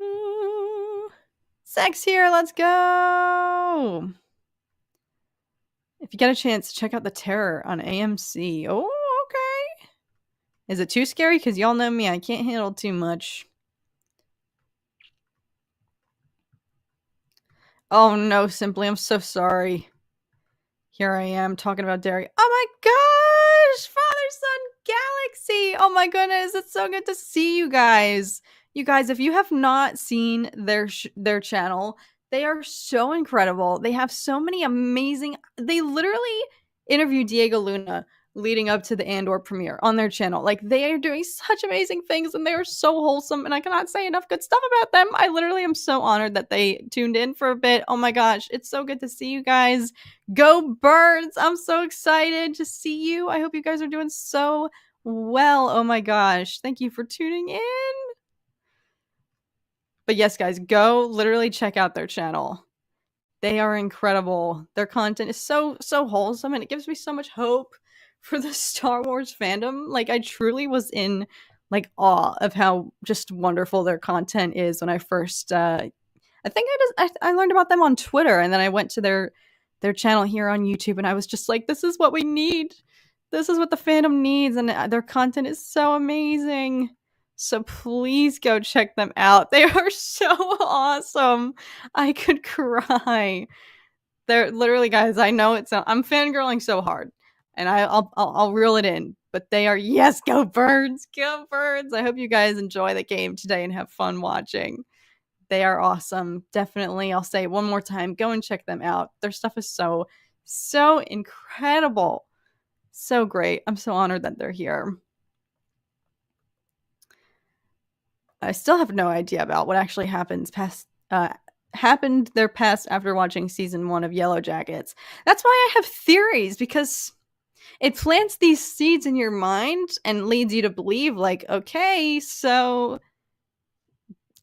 Ooh, sex here, let's go. If you get a chance, check out The Terror on AMC. Oh, okay. Is it too scary? Because y'all know me, I can't handle too much. Oh no, Simply, I'm so sorry. Here I am talking about dairy. Oh my gosh! Father Son Galaxy! Oh my goodness, it's so good to see you guys. You guys, if you have not seen their channel, they are so incredible. They have so many amazing. They literally interviewed Diego Luna leading up to the Andor premiere on their channel. Like, they are doing such amazing things, and they are so wholesome, and I cannot say enough good stuff about them. I literally am so honored that they tuned in for a bit. Oh my gosh, it's so good to see you guys. Go Birds! I'm so excited to see you. I hope you guys are doing so well. Oh my gosh. Thank you for tuning in. But yes, guys, go literally check out their channel. They are incredible. Their content is so wholesome, and it gives me so much hope for the Star Wars fandom. Like, I truly was in like awe of how just wonderful their content is when I first I think I learned about them on Twitter, and then I went to their channel here on YouTube, and I was just like, this is what we need. This is what the fandom needs, and their content is so amazing. So please go check them out. They are so awesome. I could cry. They're literally, guys, I know I'm fangirling so hard, and I'll reel it in. But they are, yes, go Birds, go Birds. I hope you guys enjoy the game today and have fun watching. They are awesome. Definitely, I'll say it one more time, go and check them out. Their stuff is so incredible. So great. I'm so honored that they're here. I still have no idea about what actually happened after watching season 1 of Yellow Jackets. That's why I have theories, because it plants these seeds in your mind and leads you to believe, like, okay, so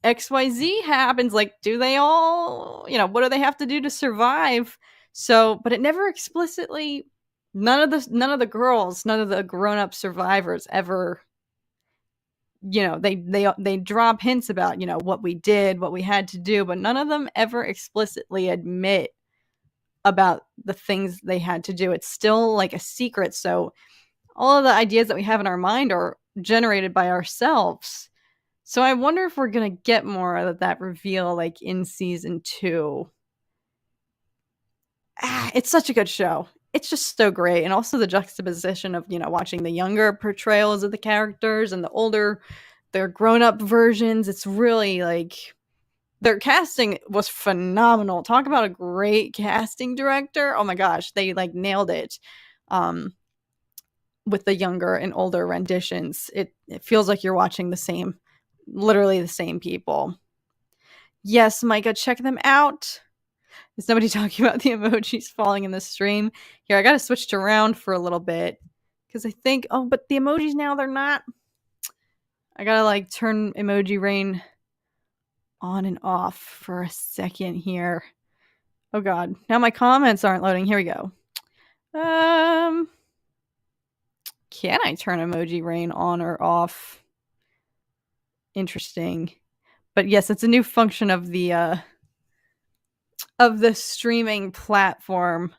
XYZ happens. Like, do they all, what do they have to do to survive? So, but it never explicitly, none of the girls, none of the grown-up survivors ever, they drop hints about, what we did, what we had to do, but none of them ever explicitly admit about the things they had to do. It's still like a secret. So all of the ideas that we have in our mind are generated by ourselves. So I wonder if we're going to get more of that reveal, like, in season 2. It's such a good show. It's just so great. And also the juxtaposition of, watching the younger portrayals of the characters and the older, their grown-up versions. It's really, like, their casting was phenomenal. Talk about a great casting director. Oh my gosh, they, like, nailed it. With the younger and older renditions, it feels like you're watching literally the same people. Yes, Micah, check them out. Is nobody talking about the emojis falling in the stream? Here, I gotta switch to round for a little bit, because I think, but the emojis now, they're not. I gotta, like, turn emoji rain on and off for a second here. Oh god, now my comments aren't loading. Here we go. Can I turn emoji rain on or off? Interesting. But yes, it's a new function of the streaming platform.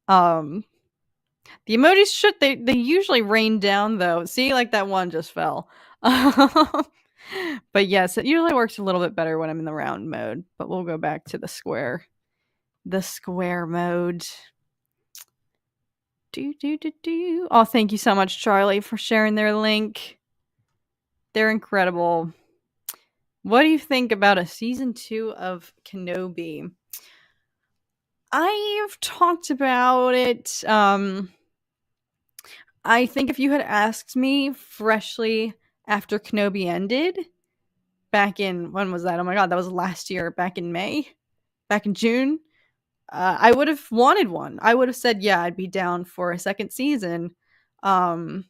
The emojis they usually rain down, though. See, like, that one just fell. But yes, it usually works a little bit better when I'm in the round mode. But we'll go back to the square mode. Oh, thank you so much, Charlie, for sharing their link. They're incredible. What do you think about a season 2 of Kenobi? I've talked about it. I think if you had asked me freshly after Kenobi ended, back in, when was that? Oh my god, that was last year, back in May? Back in June? I would have wanted one. I would have said, yeah, I'd be down for a second season. Um,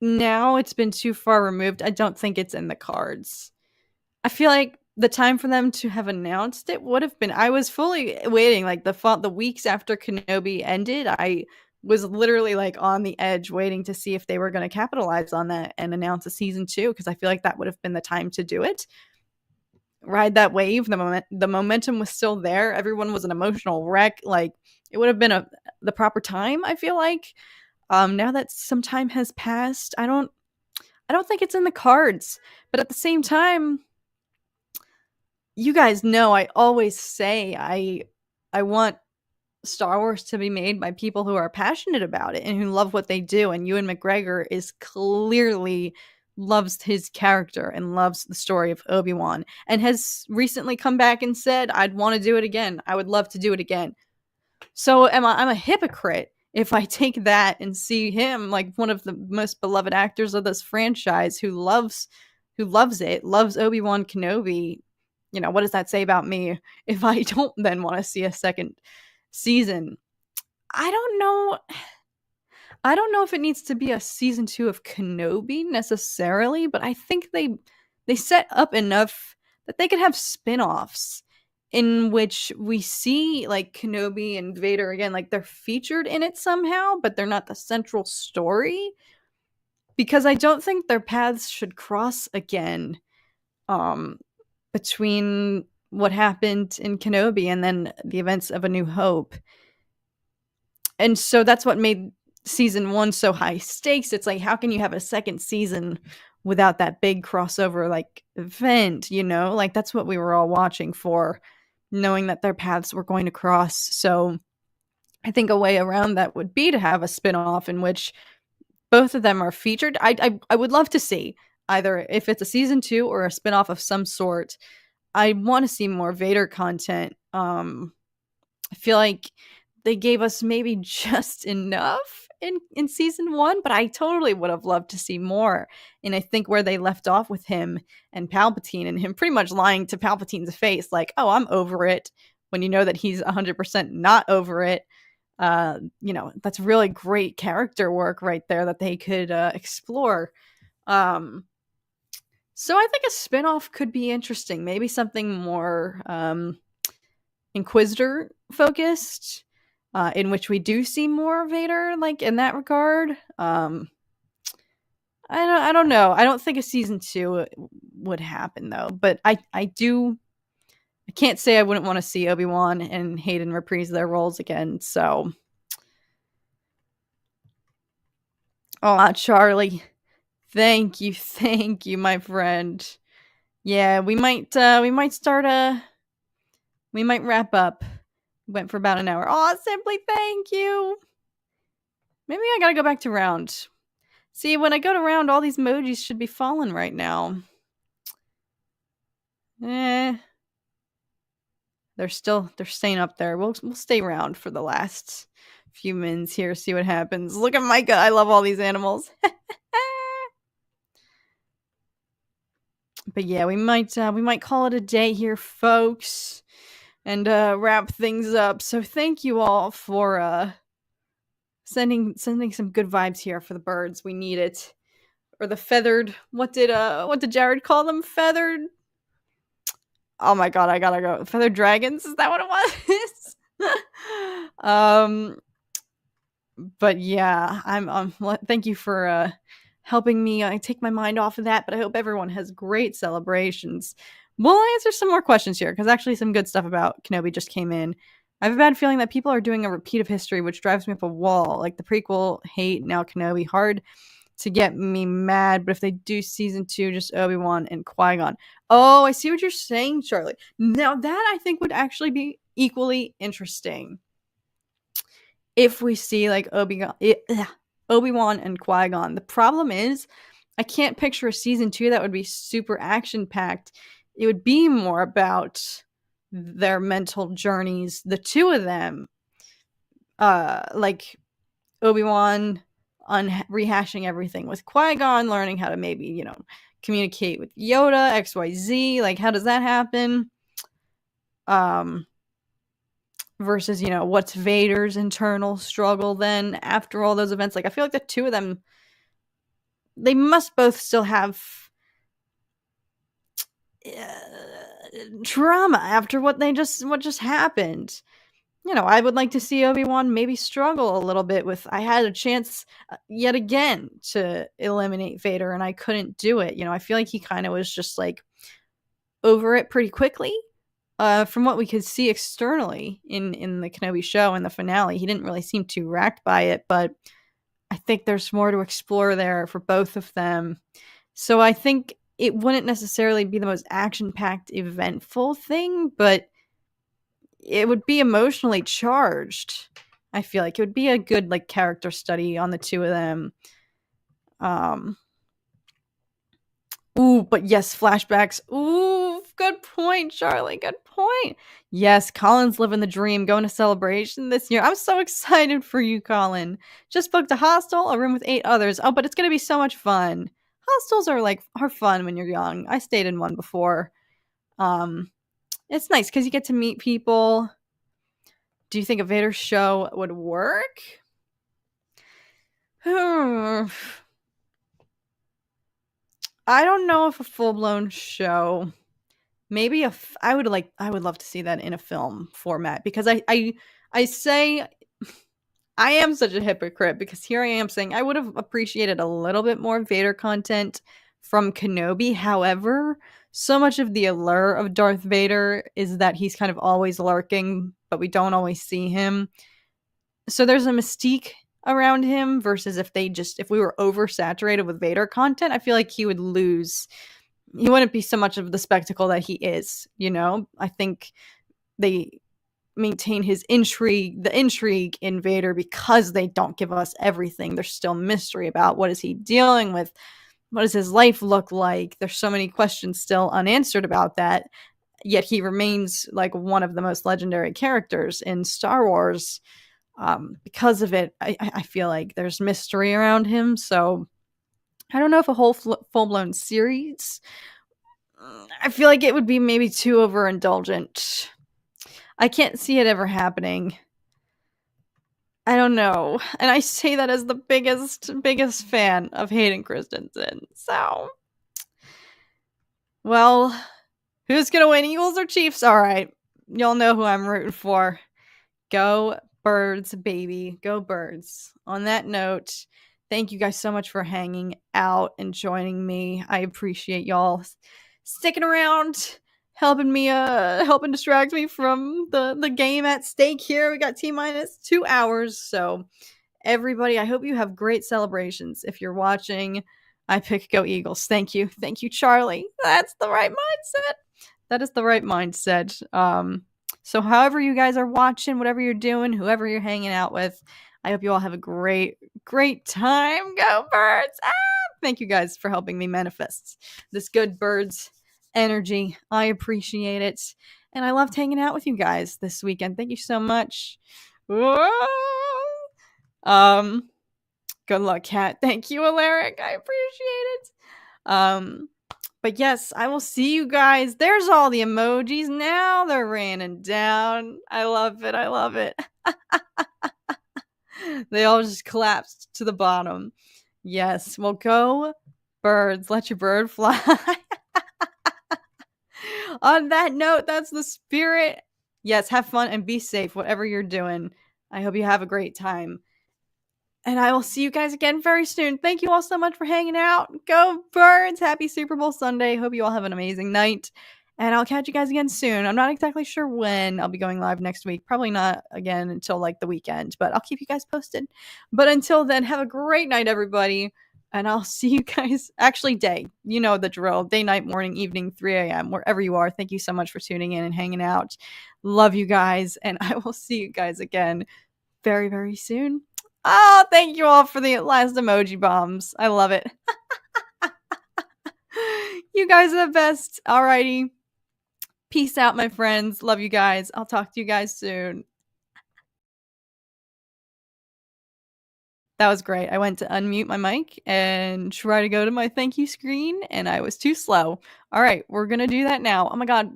Now it's been too far removed. I don't think it's in the cards. I feel like the time for them to have announced it would have been. I was fully waiting, like the weeks after Kenobi ended. I was literally like on the edge, waiting to see if they were going to capitalize on that and announce a season 2, because I feel like that would have been the time to do it. Ride that wave. The momentum was still there. Everyone was an emotional wreck. Like, it would have been the proper time. I feel like. Now that some time has passed, I don't think it's in the cards. But at the same time, you guys know I always say I want Star Wars to be made by people who are passionate about it and who love what they do. And Ewan McGregor is clearly loves his character and loves the story of Obi-Wan, and has recently come back and said, I'd want to do it again. I would love to do it again. So I'm a hypocrite if I take that and see him like one of the most beloved actors of this franchise, who loves it, loves Obi-Wan Kenobi. What does that say about me if I don't then want to see a second season? I don't know. I don't know if it needs to be a season 2 of Kenobi necessarily, but I think they set up enough that they could have spin-offs in which we see like Kenobi and Vader again, like they're featured in it somehow, but they're not the central story, because I don't think their paths should cross again um between what happened in Kenobi and then the events of A New Hope. And so that's what made season 1 so high stakes. It's like, how can you have a second season without that big crossover like event, Like, that's what we were all watching for, knowing that their paths were going to cross. So I think a way around that would be to have a spin-off in which both of them are featured. I would love to see either, if it's a season 2 or a spin-off of some sort. I want to see more Vader content. I feel like they gave us maybe just enough in season 1, but I totally would have loved to see more. And I think where they left off with him and Palpatine, and him pretty much lying to Palpatine's face, like, "Oh, I'm over it," when you know that he's 100% not over it. That's really great character work right there that they could explore. So I think a spinoff could be interesting. Maybe something more Inquisitor focused, in which we do see more Vader, like in that regard. I don't know. I don't think a season 2 would happen though, but I can't say I wouldn't want to see Obi-Wan and Hayden reprise their roles again. So, Charlie, thank you, my friend. Yeah, we might wrap up. Went for about an hour. Oh, Simply, thank you. Maybe I gotta go back to round. See, when I go to round, all these emojis should be falling right now. They're staying up there. We'll stay around for the last few minutes here, see what happens. Look at Micah. I love all these animals. But yeah, we might call it a day here, folks, and wrap things up. So thank you all for sending some good vibes here for the birds. We need it. Or the feathered. What did Jared call them? Feathered. Oh my god, I gotta go. Feathered dragons? Is that what it was? But yeah, I'm thank you for helping me take my mind off of that, but I hope everyone has great celebrations. We'll answer some more questions here, because actually some good stuff about Kenobi just came in. I have a bad feeling that people are doing a repeat of history, which drives me up a wall. Like the prequel, hate, now Kenobi. Hard to get me mad, but if they do season 2, just Obi-Wan and Qui-Gon. Oh, I see what you're saying, Charlie. Now that I think would actually be equally interesting. If we see like Obi-Wan and Qui-Gon. The problem is, I can't picture a season 2 that would be super action-packed. It would be more about their mental journeys, the two of them. Like Obi-Wan rehashing everything with Qui-Gon, learning how to maybe, communicate with Yoda, XYZ. Like, how does that happen? versus, what's Vader's internal struggle then after all those events. Like, I feel like the two of them, they must both still have trauma after what just happened. I would like to see Obi-Wan maybe struggle a little bit with, I had a chance yet again to eliminate Vader and I couldn't do it. I feel like he kind of was just like over it pretty quickly. From what we could see externally in the Kenobi show and the finale, he didn't really seem too racked by it, but I think there's more to explore there for both of them. So I think it wouldn't necessarily be the most action-packed, eventful thing, but it would be emotionally charged. I feel like it would be a good like character study on the two of them. Ooh, but yes, flashbacks. Ooh, good point, Charlie. Good point. Yes, Colin's living the dream, going to Celebration this year. I'm so excited for you, Colin. Just booked a hostel, a room with 8 others. Oh, but it's gonna be so much fun. Hostels are fun when you're young. I stayed in one before. It's nice because you get to meet people. Do you think a Vader show would work? I don't know if a full-blown show. Maybe I would love to see that in a film format, because I say I am such a hypocrite, because here I am saying I would have appreciated a little bit more Vader content from Kenobi. However, so much of the allure of Darth Vader is that he's kind of always lurking, but we don't always see him. So there's a mystique around him, versus if we were oversaturated with Vader content, I feel like he would lose. He wouldn't be so much of the spectacle that he is, I think they maintain the intrigue in Vader, because they don't give us everything. There's still mystery about what is he dealing with, what does his life look like. There's so many questions still unanswered about that, yet he remains like one of the most legendary characters in Star Wars. Because of it, I feel like there's mystery around him. So I don't know if a whole full-blown series, I feel like it would be maybe too overindulgent. I can't see it ever happening. I don't know. And I say that as the biggest fan of Hayden Christensen. So, well, who's going to win, Eagles or Chiefs? All right. Y'all know who I'm rooting for. Go Birds, baby. Go Birds. On that note, thank you guys so much for hanging out and joining me. I appreciate y'all sticking around, helping distract me from the game at stake here. We got T-minus 2 hours. So everybody, I hope you have great celebrations. If you're watching, I pick Go Eagles. Thank you. Thank you, Charlie. That's the right mindset. That is the right mindset. So however you guys are watching, whatever you're doing, whoever you're hanging out with, I hope you all have a great time. Go Birds! Thank you guys for helping me manifest this good Birds energy. I appreciate it. And I loved hanging out with you guys this weekend. Thank you so much. Whoa! Good luck, Kat. Thank you, Alaric. I appreciate it. But yes, I will see you guys. There's all the emojis. Now they're raining down. I love it. I love it. They all just collapsed to the bottom. Yes. Well, go Birds. Let your bird fly. On that note, that's the spirit. Yes, have fun and be safe, whatever you're doing. I hope you have a great time. And I will see you guys again very soon. Thank you all so much for hanging out. Go Birds! Happy Super Bowl Sunday. Hope you all have an amazing night. And I'll catch you guys again soon. I'm not exactly sure when I'll be going live next week. Probably not again until like the weekend, but I'll keep you guys posted. But until then, have a great night, everybody. And I'll see you guys, actually day. You know the drill. Day, night, morning, evening, 3 a.m., wherever you are. Thank you so much for tuning in and hanging out. Love you guys. And I will see you guys again very, very soon. Oh, thank you all for the last emoji bombs. I love it. You guys are the best. Alrighty. Peace out, my friends. Love you guys. I'll talk to you guys soon. That was great. I went to unmute my mic and try to go to my thank you screen, and I was too slow. All right, we're gonna do that now. Oh my god,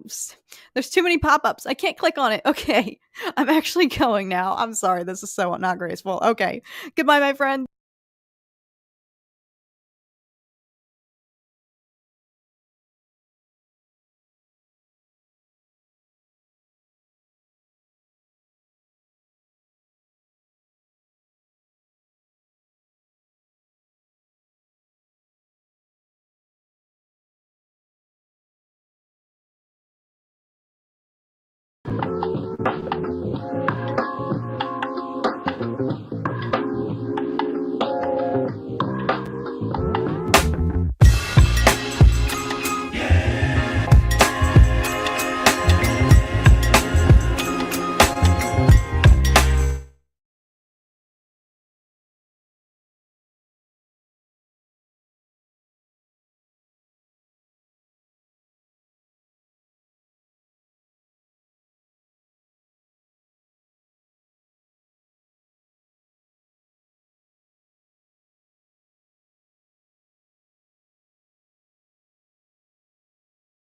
there's too many pop-ups. I can't click on it. Okay, I'm actually going now. I'm sorry, this is so not graceful. Okay, goodbye, my friend.